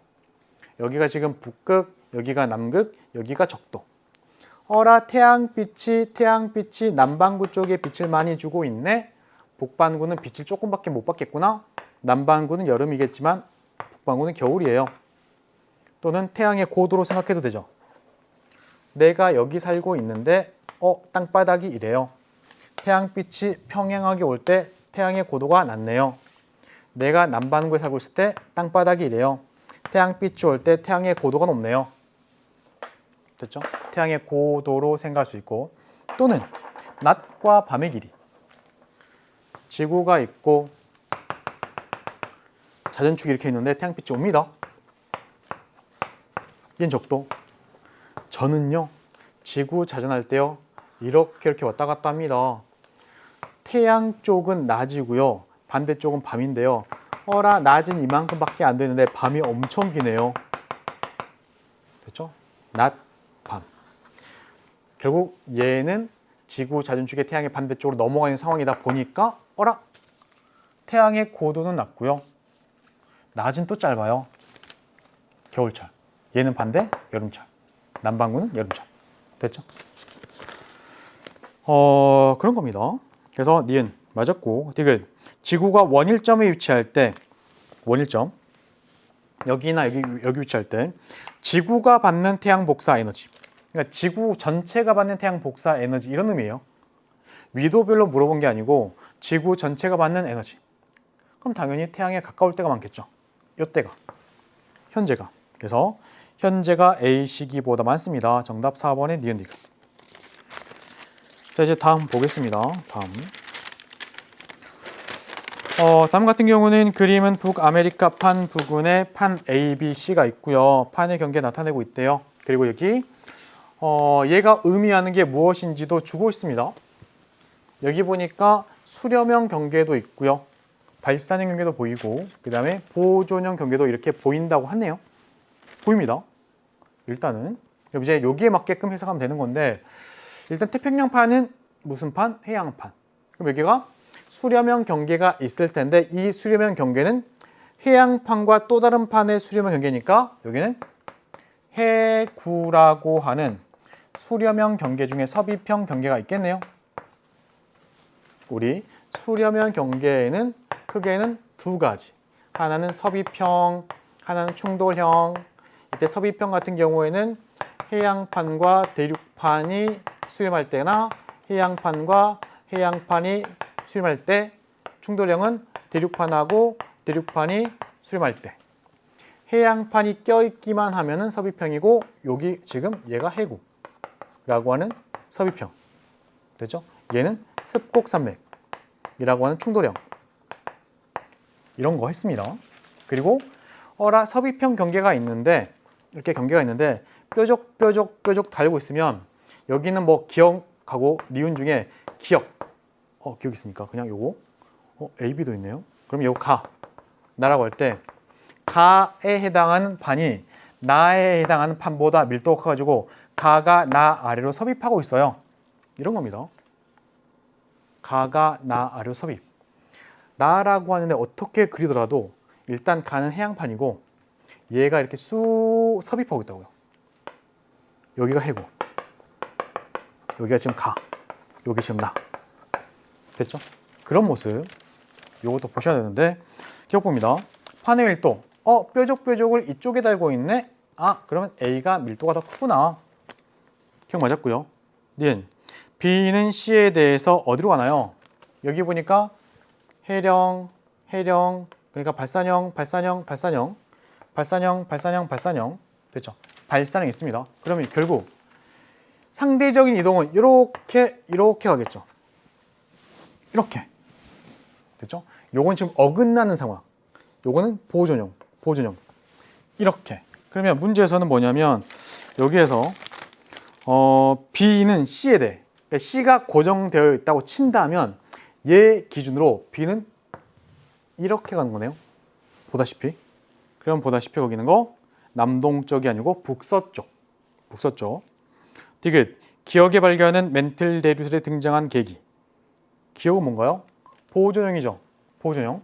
여기가 지금 북극, 여기가 남극, 여기가 적도. 어라 태양빛이 남반구 쪽에 빛을 많이 주고 있네. 북반구는 빛을 조금밖에 못 받겠구나. 남반구는 여름이겠지만 북반구는 겨울이에요. 또는 태양의 고도로 생각해도 되죠. 내가 여기 살고 있는데 땅바닥이 이래요. 태양빛이 평행하게 올 때 태양의 고도가 낮네요. 내가 남반구에 살고 있을 때 땅바닥이 이래요. 태양빛이 올 때 태양의 고도가 높네요. 됐죠? 태양의 고도로 생각할 수 있고 또는 낮과 밤의 길이. 지구가 있고 자전축이 이렇게 있는데 태양빛이 옵니다. 얘는 적도. 저는요 지구 자전할 때요. 이렇게 왔다 갔다 합니다. 태양 쪽은 낮이고요. 반대쪽은 밤인데요. 어라, 낮은 이만큼밖에 안 되는데 밤이 엄청 기네요. 됐죠? 낮, 밤. 결국 얘는 지구 자전축의 태양의 반대쪽으로 넘어가는 상황이다 보니까 어라? 태양의 고도는 낮고요. 낮은 또 짧아요. 겨울철. 얘는 반대, 여름철. 남반구는 여름철. 됐죠? 그런 겁니다. 그래서 니은 맞았고, 디귿. 지구가 원일점에 위치할 때, 원일점 여기나 여기 위치할 때 지구가 받는 태양 복사 에너지, 그러니까 지구 전체가 받는 태양 복사 에너지, 이런 의미예요. 위도별로 물어본 게 아니고 지구 전체가 받는 에너지. 그럼 당연히 태양에 가까울 때가 많겠죠. 이때가 현재가. 그래서 현재가 A 시기보다 많습니다. 정답 4번의 니은 디귿. 자, 이제 다음 보겠습니다. 다음 같은 경우는 그림은 북아메리카판 부근에 판 A, B, C가 있고요. 판의 경계 나타내고 있대요. 그리고 여기 얘가 의미하는 게 무엇인지도 주고 있습니다. 여기 보니까 수렴형 경계도 있고요. 발산형 경계도 보이고, 그 다음에 보존형 경계도 이렇게 보인다고 하네요. 보입니다. 일단은 이제 여기에 맞게끔 해석하면 되는 건데, 일단 태평양판은 무슨 판? 해양판. 그럼 여기가 수렴형 경계가 있을 텐데, 이 수렴형 경계는 해양판과 또 다른 판의 수렴형 경계니까 여기는 해구라고 하는 수렴형 경계 중에 섭입형 경계가 있겠네요. 우리 수렴형 경계에는 크게는 두 가지. 하나는 섭입형, 하나는 충돌형. 이때 섭입형 같은 경우에는 해양판과 대륙판이 수렴할 때나 해양판과 해양판이 수렴할 때, 충돌형은 대륙판하고 대륙판이 수렴할 때. 해양판이 껴있기만 하면은 섭입형이고, 여기 지금 얘가 해구라고 하는 섭입형. 됐죠? 얘는 습곡산맥이라고 하는 충돌형. 이런 거 했습니다. 그리고 섭입형 경계가 있는데, 이렇게 경계가 있는데 뾰족 달고 있으면 여기는 뭐 기억하고 니은 중에 기억 있으니까 그냥 요거 A, B도 있네요. 그럼 요거 가 나라고 할 때 가에 해당하는 판이 나에 해당하는 판보다 밀도가 커가지고 가가 나 아래로 섭입하고 있어요. 이런 겁니다. 가가 나 아래로 섭입. 나라고 하는데 어떻게 그리더라도 일단 가는 해양판이고, 얘가 이렇게 쑥 섭입하고 있다고요. 여기가 해고, 여기가 지금 가, 여기 지금 나. 됐죠? 그런 모습 요것도 보셔야 되는데, 기억봅니다. 판의 밀도, 뾰족을 이쪽에 달고 있네. 그러면 A가 밀도가 더 크구나. 기억 맞았고요. 니은 B는 C에 대해서 어디로 가나요? 여기 보니까 해령, 그러니까 발산형. 됐죠? 발산형 있습니다. 그러면 결국 상대적인 이동은 이렇게 가겠죠. 이렇게. 됐죠? 요건 지금 어긋나는 상황. 요거는 보존형. 이렇게. 그러면 문제에서는 뭐냐면, 여기에서 B는 C에 대해, 그러니까 C가 고정되어 있다고 친다면 얘 기준으로 B는 이렇게 가는 거네요. 보다시피. 그럼 보다시피 거기는 거 남동쪽이 아니고 북서쪽. 디귿. 기억의 발견은 멘틀 대류설에 등장한 계기. 기억은 뭔가요? 보존형이죠. 보존형.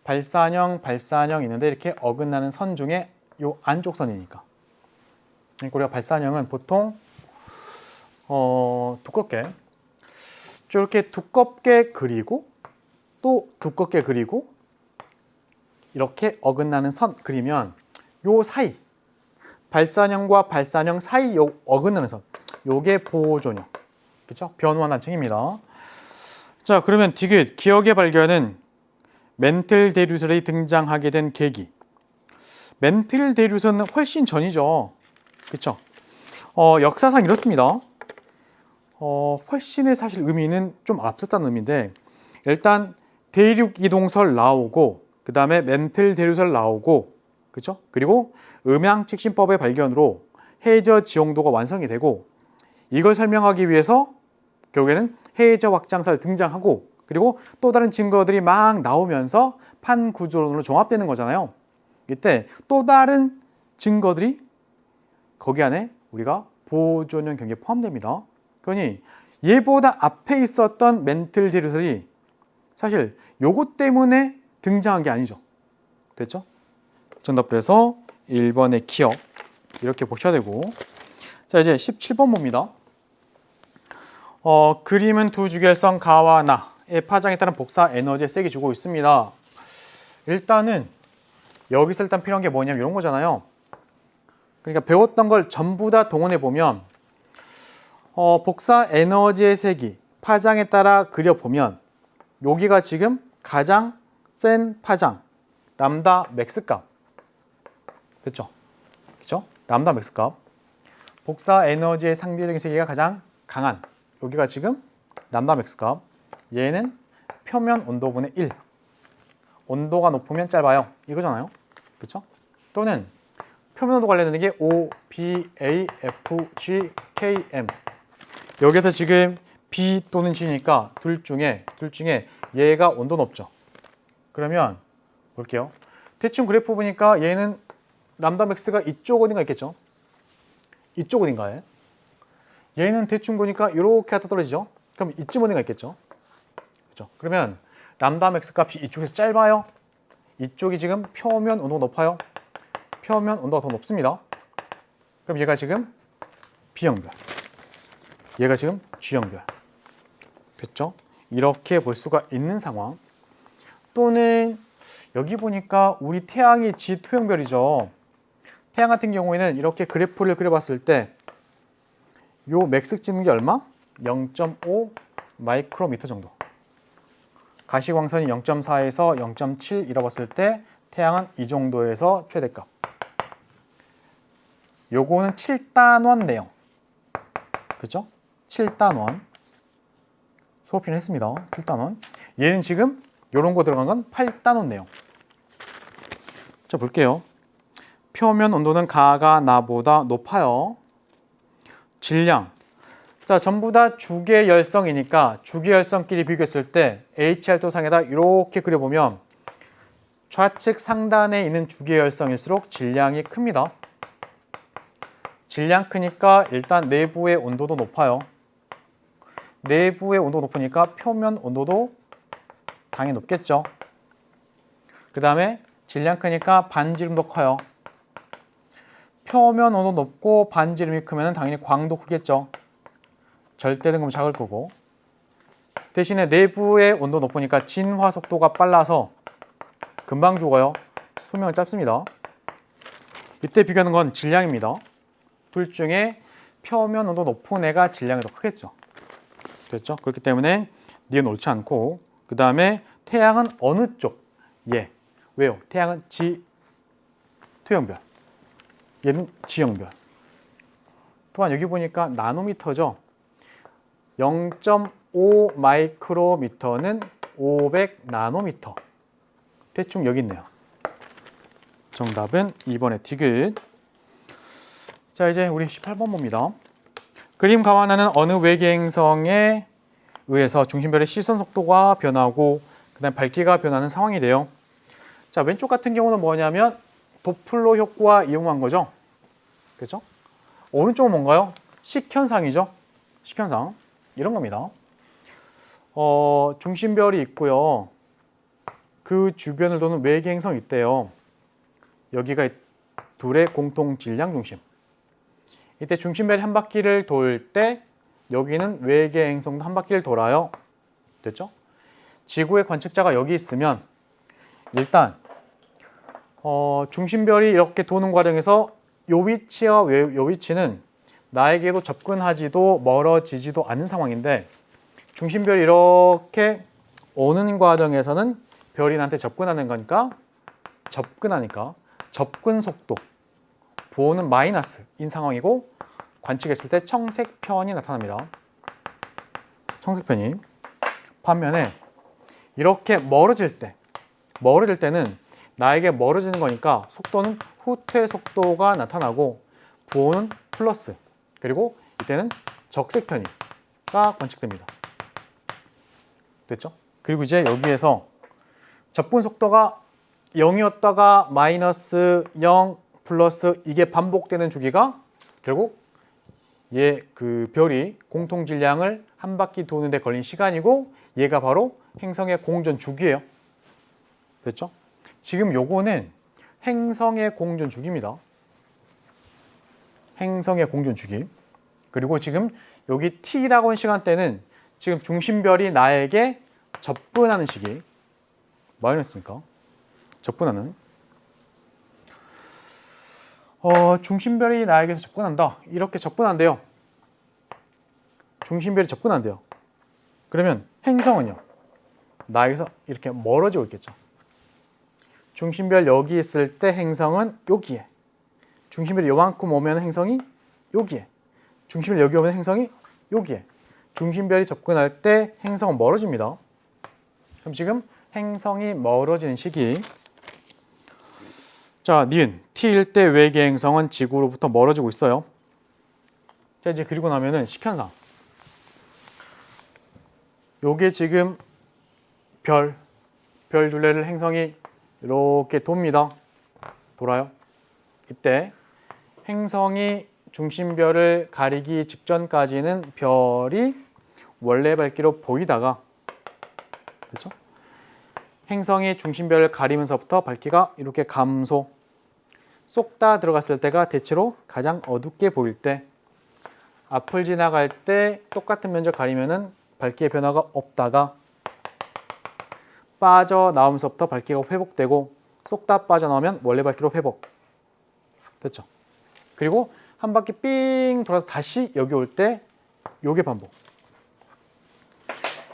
발산형 있는데 이렇게 어긋나는 선 중에 요 안쪽 선이니까. 그러니까 우리가 발산형은 보통 두껍게 이렇게 두껍게 그리고 또 두껍게 그리고 이렇게 어긋나는 선 그리면 요 사이, 발산형과 발산형 사이 요 어긋나는 선, 요게 보존형. 그렇죠? 변환 단층입니다. 자, 그러면 디귿. 기억의 발견은 멘틀 대류설이 등장하게 된 계기. 멘틀 대류설은 훨씬 전이죠. 그렇죠? 역사상 이렇습니다. 훨씬의 사실 의미는 좀 앞섰다는 의미인데, 일단 대륙 이동설 나오고, 그 다음에 멘틀 대류설 나오고, 그렇죠? 그리고 음양측신법의 발견으로 해저 지형도가 완성이 되고, 이걸 설명하기 위해서 결국에는 헤이저 확장사를 등장하고 그리고 또 다른 증거들이 막 나오면서 판 구조론으로 종합되는 거잖아요. 이때 또 다른 증거들이 거기 안에 우리가 보존형 경계에 포함됩니다. 그러니 얘보다 앞에 있었던 멘틀 디루설이 사실 요것 때문에 등장한 게 아니죠. 됐죠? 정답 그래서 1번의 기억 이렇게 보셔야 되고, 자 이제 17번 봅니다. 그림은 두 주결성 가와 나의 파장에 따른 복사 에너지의 세게 주고 있습니다. 일단은 여기서 일단 필요한 게 뭐냐면 이런 거잖아요. 그러니까 배웠던 걸 전부 다 동원해 보면 복사 에너지의 세기 파장에 따라 그려보면 여기가 지금 가장 센 파장 람다 맥스 값 됐죠? 그렇죠? 람다 맥스 값 복사 에너지의 상대적인 세기가 가장 강한 여기가 지금 람다 맥스 값 얘는 표면 온도분의 1 온도가 높으면 짧아요 이거잖아요. 그렇죠? 또는 표면 온도 관련되는 게 O, B, A, F, G, K, M 여기서 지금 B 또는 G니까 둘 중에 얘가 온도 높죠. 그러면 볼게요. 대충 그래프 보니까 얘는 람다 맥스가 이쪽 어딘가 있겠죠. 이쪽 어딘가에. 얘는 대충 보니까 이렇게 갖다 떨어지죠. 그럼 이쯤 어딘가 있겠죠. 그렇죠. 그러면 람다 맥스 값이 이쪽에서 짧아요. 이쪽이 지금 표면 온도가 높아요. 표면 온도가 더 높습니다. 그럼 얘가 지금 B형별. 얘가 지금 G형별. 됐죠? 이렇게 볼 수가 있는 상황. 또는 여기 보니까 우리 태양이 G2형별이죠. 태양 같은 경우에는 이렇게 그래프를 그려봤을 때 요 맥스 찍는 게 얼마? 0.5 마이크로미터 정도. 가시광선이 0.4에서 0.7 잃어봤을 때 태양은 이 정도에서 최대값. 요거는 7단원 내용. 그죠? 7단원. 수업시는 했습니다. 7단원. 얘는 지금 요런 거 들어간 건 8단원 내용. 자, 볼게요. 표면 온도는 가가 나보다 높아요. 질량. 자, 전부 다 주계 열성이니까 주계 열성끼리 비교했을 때 HR도상에다 이렇게 그려보면 좌측 상단에 있는 주계 열성일수록 질량이 큽니다. 질량 크니까 일단 내부의 온도도 높아요. 내부의 온도 높으니까 표면 온도도 당연히 높겠죠. 그 다음에 질량 크니까 반지름도 커요. 표면 온도 높고 반지름이 크면 당연히 광도 크겠죠. 절대 등급 작을 거고. 대신에 내부의 온도 높으니까 진화 속도가 빨라서 금방 죽어요. 수명은 짧습니다. 이때 비교하는 건 질량입니다. 둘 중에 표면 온도 높은 애가 질량이 더 크겠죠. 됐죠? 그렇기 때문에 니은 옳지 않고 그 다음에 태양은 어느 쪽? 얘. 왜요? 태양은 G2형별. 얘는 G형별. 또한 여기 보니까 나노미터죠. 0.5 마이크로미터는 500 나노미터. 대충 여기 있네요. 정답은 2번의 디귿. 자, 이제 우리 18번 봅니다. 그림 가와나는 어느 외계 행성에 의해서 중심별의 시선 속도가 변하고 그다음 밝기가 변하는 상황이 돼요. 자, 왼쪽 같은 경우는 뭐냐면 도플러 효과 이용한 거죠. 그렇죠? 오른쪽은 뭔가요? 식현상이죠. 식현상. 이런 겁니다. 중심별이 있고요. 그 주변을 도는 외계 행성이 있대요. 여기가 둘의 공통 질량 중심. 이때 중심별이 한 바퀴를 돌 때 여기는 외계 행성도 한 바퀴를 돌아요. 됐죠? 지구의 관측자가 여기 있으면 일단 중심별이 이렇게 도는 과정에서 요 위치와 요 위치는 나에게도 접근하지도 멀어지지도 않는 상황인데 중심별이 이렇게 오는 과정에서는 별이 나한테 접근하는 거니까 접근 속도 부호는 마이너스인 상황이고 관측했을 때 청색편이 나타납니다. 청색편이. 반면에 이렇게 멀어질 때는 나에게 멀어지는 거니까 속도는 후퇴 속도가 나타나고 부호는 플러스 그리고 이때는 적색 편이가 관측됩니다. 됐죠? 그리고 이제 여기에서 접근 속도가 0이었다가 마이너스 0 플러스 이게 반복되는 주기가 결국 그 별이 공통 질량을 한 바퀴 도는데 걸린 시간이고 얘가 바로 행성의 공전 주기예요. 됐죠? 지금 요거는 행성의 공전 주기입니다. 행성의 공전 주기. 그리고 지금 여기 t라고 하는 시간대는 지금 중심별이 나에게 접근하는 시기. 마이너스니까 접근하는. 중심별이 나에게서 접근한다. 이렇게 접근한대요. 중심별이 접근한대요. 그러면 행성은요. 나에게서 이렇게 멀어지고 있겠죠. 중심별 여기 있을 때 행성은 여기에. 중심별이 요만큼 오면 행성이 여기에. 중심별 여기 오면 행성이 여기에. 중심별이 접근할 때 행성은 멀어집니다. 그럼 지금 행성이 멀어지는 시기. 자, 니은 t일 때 외계 행성은 지구로부터 멀어지고 있어요. 자, 이제 그리고 나면은 식현상. 요게 지금 별 둘레를 행성이 이렇게 돕니다. 돌아요. 이때 행성이 중심별을 가리기 직전까지는 별이 원래 밝기로 보이다가, 그렇죠? 행성이 중심별을 가리면서부터 밝기가 이렇게 감소, 쏙 다 들어갔을 때가 대체로 가장 어둡게 보일 때, 앞을 지나갈 때 똑같은 면적 가리면은 밝기의 변화가 없다가 빠져나오면서부터 밝기가 회복되고 쏙 다 빠져나오면 원래 밝기로 회복. 됐죠? 그리고 한 바퀴 삥 돌아서 다시 여기 올 때 요게 반복.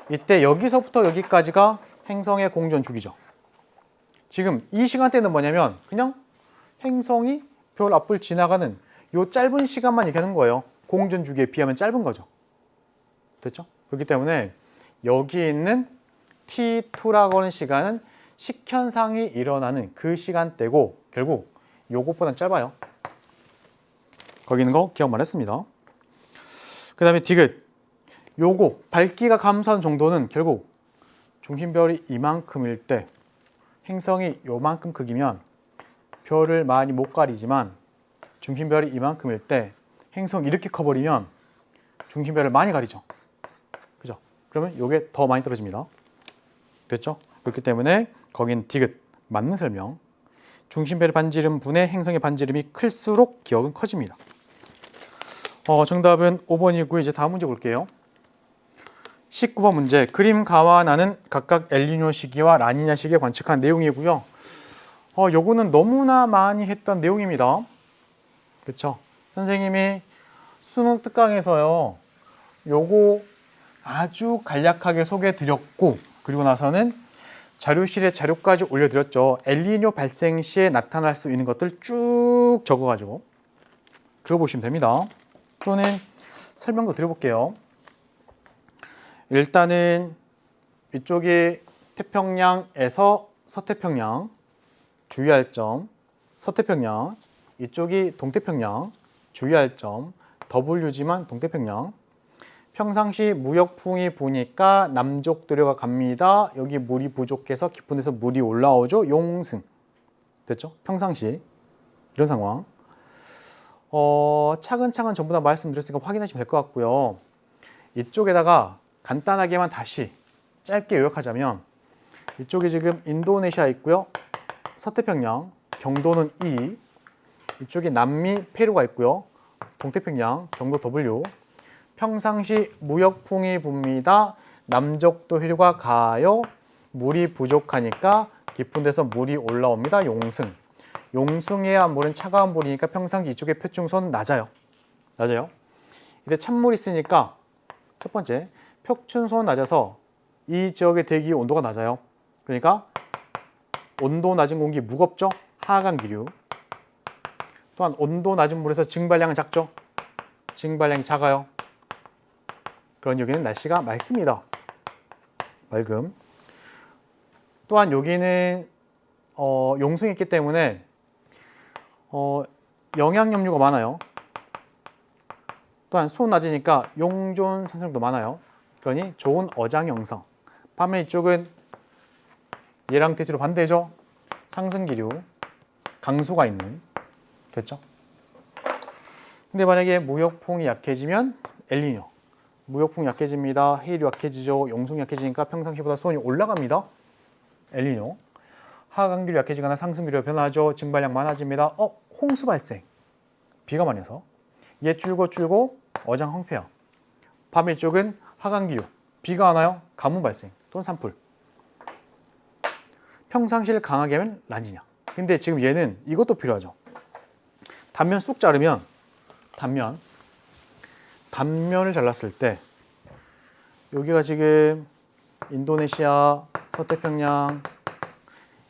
이때 여기서부터 여기까지가 행성의 공전 주기죠. 지금 이 시간대는 뭐냐면 그냥 행성이 별 앞을 지나가는 요 짧은 시간만 얘기하는 거예요. 공전 주기에 비하면 짧은 거죠. 됐죠? 그렇기 때문에 여기 있는 T2라고 하는 시간은 식현상이 일어나는 그 시간대고 결국 요것보다는 짧아요. 거기 있는 거 기억만 했습니다. 그 다음에 디귿. 요거 밝기가 감소한 정도는 결국 중심별이 이만큼일 때 행성이 요만큼 크기면 별을 많이 못 가리지만 중심별이 이만큼일 때 행성이 이렇게 커버리면 중심별을 많이 가리죠. 그죠? 그러면 요게 더 많이 떨어집니다. 됐죠? 그렇기 때문에 거긴 디귿. 맞는 설명. 중심별의 반지름 분의 행성의 반지름이 클수록 기억은 커집니다. 정답은 5번이고 이제 다음 문제 볼게요. 19번 문제. 그림 가와 나는 각각 엘니뇨 시기와 라니냐 시기에 관측한 내용이고요. 요거는 너무나 많이 했던 내용입니다. 그렇죠? 선생님이 수능 특강에서요. 요거 아주 간략하게 소개해 드렸고 그리고 나서는 자료실에 자료까지 올려드렸죠. 엘니뇨 발생 시에 나타날 수 있는 것들 쭉 적어가지고 그거 보시면 됩니다. 또는 설명도 드려볼게요. 일단은 이쪽이 태평양에서 서태평양 주의할 점, 서태평양, 이쪽이 동태평양 주의할 점, W지만 동태평양. 평상시 무역풍이 부니까 남쪽도료가 갑니다. 여기 물이 부족해서 깊은 데서 물이 올라오죠. 용승. 됐죠? 평상시 이런 상황. 차근차근 전부 다 말씀드렸으니까 확인하시면 될 것 같고요. 이쪽에다가 간단하게만 다시 짧게 요약하자면 이쪽이 지금 인도네시아 있고요. 서태평양, 경도는 E, 이쪽이 남미 페루가 있고요. 동태평양, 경도 W. 평상시 무역풍이 붑니다. 남쪽도 해류가 가요. 물이 부족하니까 깊은 데서 물이 올라옵니다. 용승. 용승해야 물은 차가운 물이니까 평상시 이쪽에 표층선 낮아요. 낮아요. 이때 찬물이 있으니까 첫 번째 표층선 낮아서 이 지역의 대기 온도가 낮아요. 그러니까 온도 낮은 공기 무겁죠? 하강 기류. 또한 온도 낮은 물에서 증발량은 작죠? 증발량이 작아요. 그런 여기는 날씨가 맑습니다. 맑음. 또한 여기는 용승이 있기 때문에 영양염류가 많아요. 또한 수온 낮으니까 용존 산성도 많아요. 그러니 좋은 어장 형성. 반면 이쪽은 얘랑 대체로 반대죠. 상승 기류, 강수가 있는. 됐죠? 근데 만약에 무역풍이 약해지면 엘니뇨. 무역풍 약해집니다. 해일이 약해지죠. 용숭이 약해지니까 평상시보다 수온이 올라갑니다. 엘니뇨. 하강기류 약해지거나 상승기류가 변하죠. 증발량 많아집니다. 홍수 발생. 비가 많이 와서. 얘 줄고 어장 황폐화. 밤일 쪽은 하강기류. 비가 안 와요. 가뭄 발생 또는 산불. 평상시를 강하게 하면 라니냐. 근데 지금 얘는 이것도 필요하죠. 단면 쑥 자르면 단면을 잘랐을 때 여기가 지금 인도네시아, 서태평양,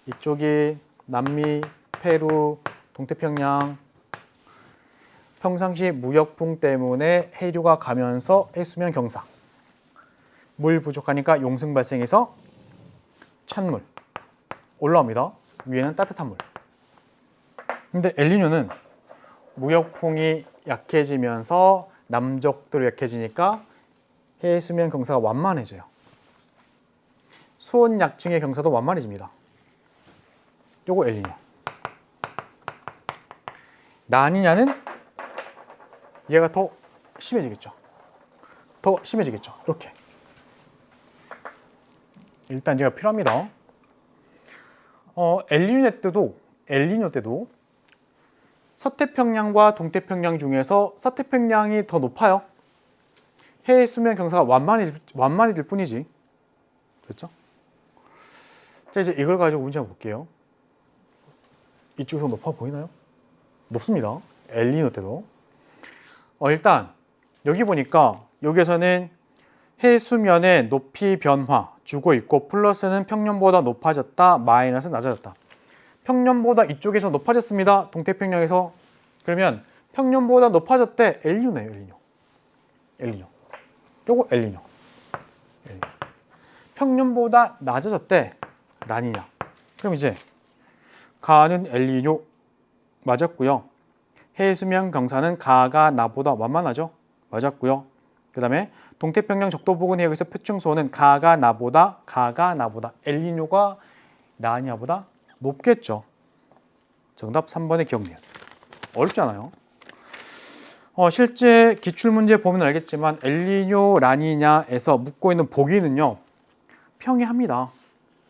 이쪽이 남미, 페루, 동태평양. 평상시 무역풍 때문에 해류가 가면서 해수면 경사. 물 부족하니까 용승 발생해서 찬물 올라옵니다. 위에는 따뜻한 물. 근데 엘니뇨는 무역풍이 약해지면서 남쪽도로 약해지니까 해수면 경사가 완만해져요. 수온 약층의 경사도 완만해집니다. 요거 엘니뇨. 라니냐는 얘가 더 심해지겠죠. 이렇게. 일단 얘가 필요합니다. 엘니뇨 때도 서태평양과 동태평양 중에서 서태평양이 더 높아요. 해 수면 경사가 완만해질 뿐이지. 그렇죠? 자, 이제 이걸 가지고 문제 한번 볼게요. 이쪽에서 높아 보이나요? 높습니다. 엘니뇨 때도. 일단 여기 보니까 여기에서는 해수면의 높이 변화 주고 있고 플러스는 평년보다 높아졌다, 마이너스 낮아졌다. 평년보다 이쪽에서 높아졌습니다. 동태평양에서. 그러면 평년보다 높아졌대. 엘니뇨네요. 엘니뇨. 요거 엘니뇨. 평년보다 낮아졌대. 라니냐. 그럼 이제 가는 엘니뇨 맞았고요. 해수면 경사는 가가 나보다 완만하죠. 맞았고요. 그 다음에 동태평양 적도 부근 해역에서 표층수온은 가가 나보다 엘니뇨가 라니냐보다 높겠죠. 정답 3번의 기억니은. 어렵지 않아요. 실제 기출문제 보면 알겠지만 엘니뇨, 라니냐에서 묻고 있는 보기는요. 평이합니다.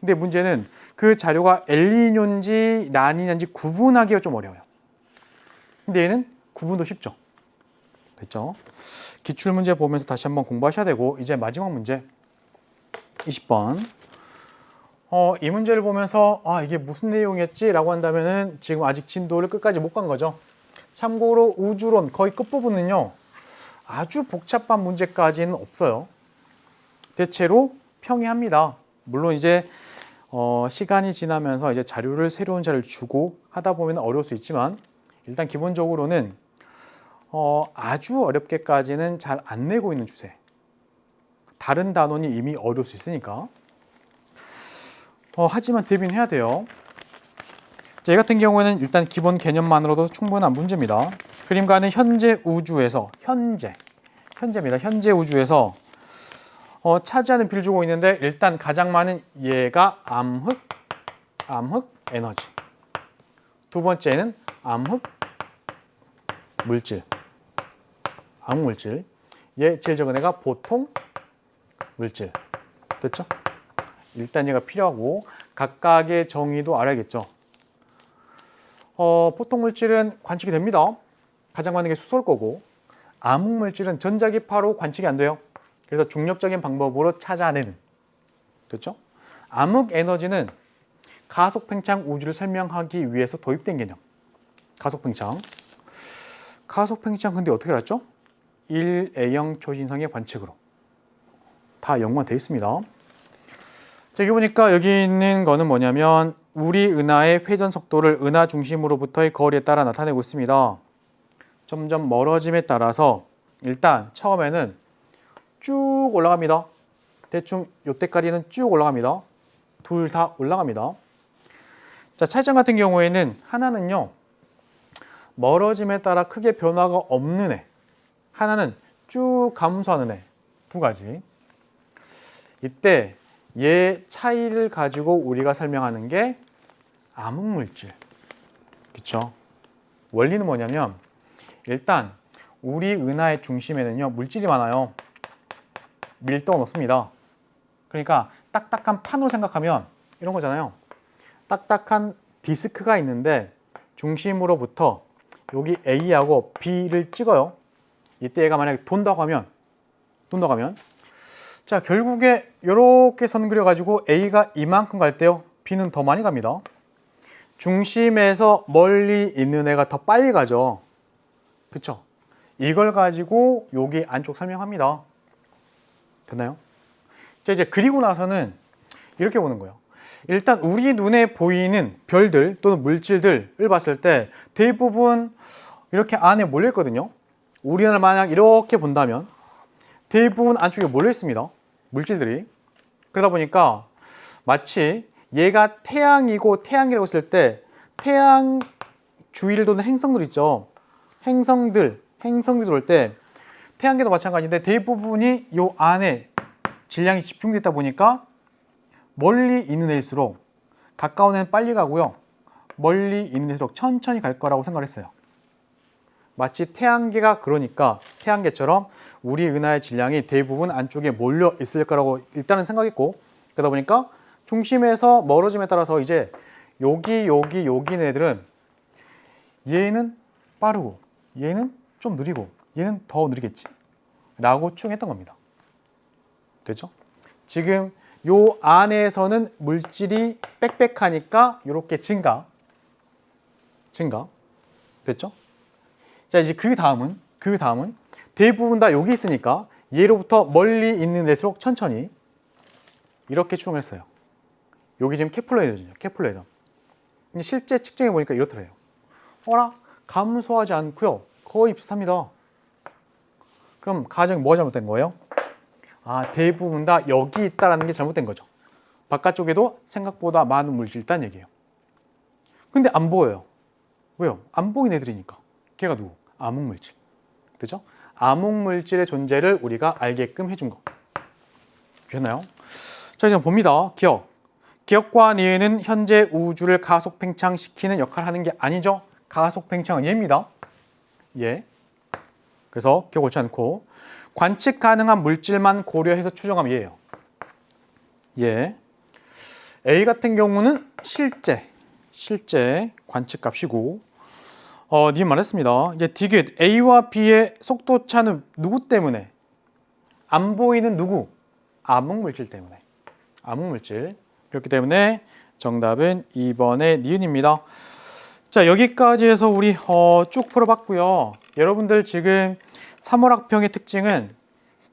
근데 문제는 그 자료가 엘니뇨인지 라니냐인지 구분하기가 좀 어려워요. 근데 얘는 구분도 쉽죠. 됐죠? 기출문제 보면서 다시 한번 공부하셔야 되고 이제 마지막 문제 20번. 이 문제를 보면서 이게 무슨 내용이었지? 라고 한다면은 지금 아직 진도를 끝까지 못 간 거죠. 참고로 우주론 거의 끝부분은요. 아주 복잡한 문제까지는 없어요. 대체로 평이합니다. 물론 이제 시간이 지나면서 이제 새로운 자료를 주고 하다 보면 어려울 수 있지만 일단 기본적으로는 아주 어렵게까지는 잘 안 내고 있는 추세. 다른 단원이 이미 어려울 수 있으니까. 하지만 대비는 해야 돼요. 자, 이 같은 경우에는 일단 기본 개념만으로도 충분한 문제입니다. 그림과는 현재 우주에서 현재입니다. 현재 우주에서 차지하는 비를 주고 있는데 일단 가장 많은 얘가 암흑 에너지. 두 번째는 암흑 물질. 암흑 물질. 얘 제일 적은 애가 보통 물질. 됐죠? 일단 얘가 필요하고 각각의 정의도 알아야겠죠. 보통 물질은 관측이 됩니다. 가장 많은 게 수소일 거고 암흑 물질은 전자기파로 관측이 안 돼요. 그래서 중력적인 방법으로 찾아내는. 됐죠? 암흑 에너지는 가속 팽창 우주를 설명하기 위해서 도입된 개념. 가속 팽창 근데 어떻게 알았죠? 1A형 초신성의 관측으로. 다 연관되어 있습니다. 자, 여기 보니까 여기 있는 거는 뭐냐면 우리 은하의 회전 속도를 은하 중심으로부터의 거리에 따라 나타내고 있습니다. 점점 멀어짐에 따라서 일단 처음에는 쭉 올라갑니다. 대충 이때까지는 쭉 올라갑니다. 둘 다 올라갑니다. 자, 차이점 같은 경우에는 하나는요. 멀어짐에 따라 크게 변화가 없는 애. 하나는 쭉 감소하는 애. 두 가지. 이때 얘 차이를 가지고 우리가 설명하는 게 암흑물질. 그쵸? 원리는 뭐냐면 일단 우리 은하의 중심에는요 물질이 많아요. 밀도가 높습니다. 그러니까 딱딱한 판으로 생각하면 이런 거잖아요. 딱딱한 디스크가 있는데 중심으로부터 여기 A하고 B를 찍어요. 이때 얘가 만약에 돈다고 하면 자 결국에 이렇게 선 그려가지고 A가 이만큼 갈 때요 B는 더 많이 갑니다. 중심에서 멀리 있는 애가 더 빨리 가죠. 그쵸? 이걸 가지고 여기 안쪽 설명합니다. 됐나요? 자 이제 그리고 나서는 이렇게 보는 거예요. 일단 우리 눈에 보이는 별들 또는 물질들을 봤을 때 대부분 이렇게 안에 몰려 있거든요. 우리 눈을 만약 이렇게 본다면 대부분 안쪽에 몰려 있습니다. 물질들이. 그러다 보니까 마치 얘가 태양이고 태양이라고 했을 때 태양 주위를 도는 행성들 있죠. 행성들 돌 때 태양계도 마찬가지인데 대부분이 요 안에 질량이 집중되어 있다 보니까 멀리 있는 애일수록 가까운 애는 빨리 가고요. 멀리 있는 애일수록 천천히 갈 거라고 생각을 했어요. 마치 태양계가 그러니까 태양계처럼 우리 은하의 질량이 대부분 안쪽에 몰려 있을 거라고 일단은 생각했고 그러다 보니까 중심에서 멀어짐에 따라서 이제 여기 있는 애들은 얘는 빠르고 얘는 좀 느리고 얘는 더 느리겠지 라고 추정했던 겁니다. 됐죠? 지금 요 안에서는 물질이 빽빽하니까 이렇게 증가 됐죠? 자 이제 그 다음은 대부분 다 여기 있으니까 얘로부터 멀리 있는 데일수록 천천히 이렇게 추정했어요. 여기 지금 케플러이더죠. 케플러이더. 실제 측정해 보니까 이렇더래요. 어라? 감소하지 않고요. 거의 비슷합니다. 그럼 가정이 뭐가 잘못된 거예요? 아, 대부분 다 여기 있다는 게 잘못된 거죠. 바깥쪽에도 생각보다 많은 물질이 있다는 얘기예요. 근데 안 보여요. 왜요? 안 보이는 애들이니까. 걔가 누구? 암흑물질. 그죠? 암흑물질의 존재를 우리가 알게끔 해준 거. 됐나요? 자, 이제 봅니다. 기억과 니은은 현재 우주를 가속 팽창시키는 역할을 하는 게 아니죠. 가속 팽창은 얘입니다. 얘. 그래서 기억 옳지 않고 관측 가능한 물질만 고려해서 추정하면 얘예요. 얘. A 같은 경우는 실제 관측 값이고 님 말했습니다. 이제 디귿 A와 B의 속도 차는 누구 때문에? 안 보이는 누구? 암흑물질 때문에. 암흑물질. 그렇기 때문에 정답은 2번의 니은입니다. 자, 여기까지 해서 우리 쭉 풀어봤고요. 여러분들 지금 3월학평의 특징은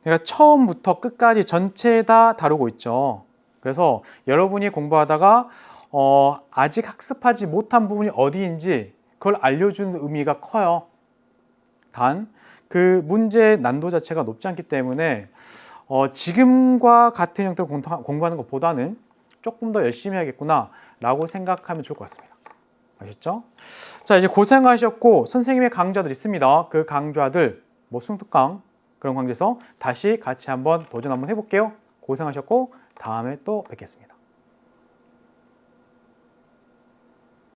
내가 처음부터 끝까지 전체 다 다루고 있죠. 그래서 여러분이 공부하다가 아직 학습하지 못한 부분이 어디인지 그걸 알려주는 의미가 커요. 단, 그 문제의 난도 자체가 높지 않기 때문에 지금과 같은 형태로 공부하는 것보다는 조금 더 열심히 해야겠구나 라고 생각하면 좋을 것 같습니다. 아셨죠? 자, 이제 고생하셨고 선생님의 강좌들 있습니다. 그 강좌들 뭐 숭특강 그런 강좌에서 다시 같이 한번 도전 한번 해볼게요. 고생하셨고 다음에 또 뵙겠습니다.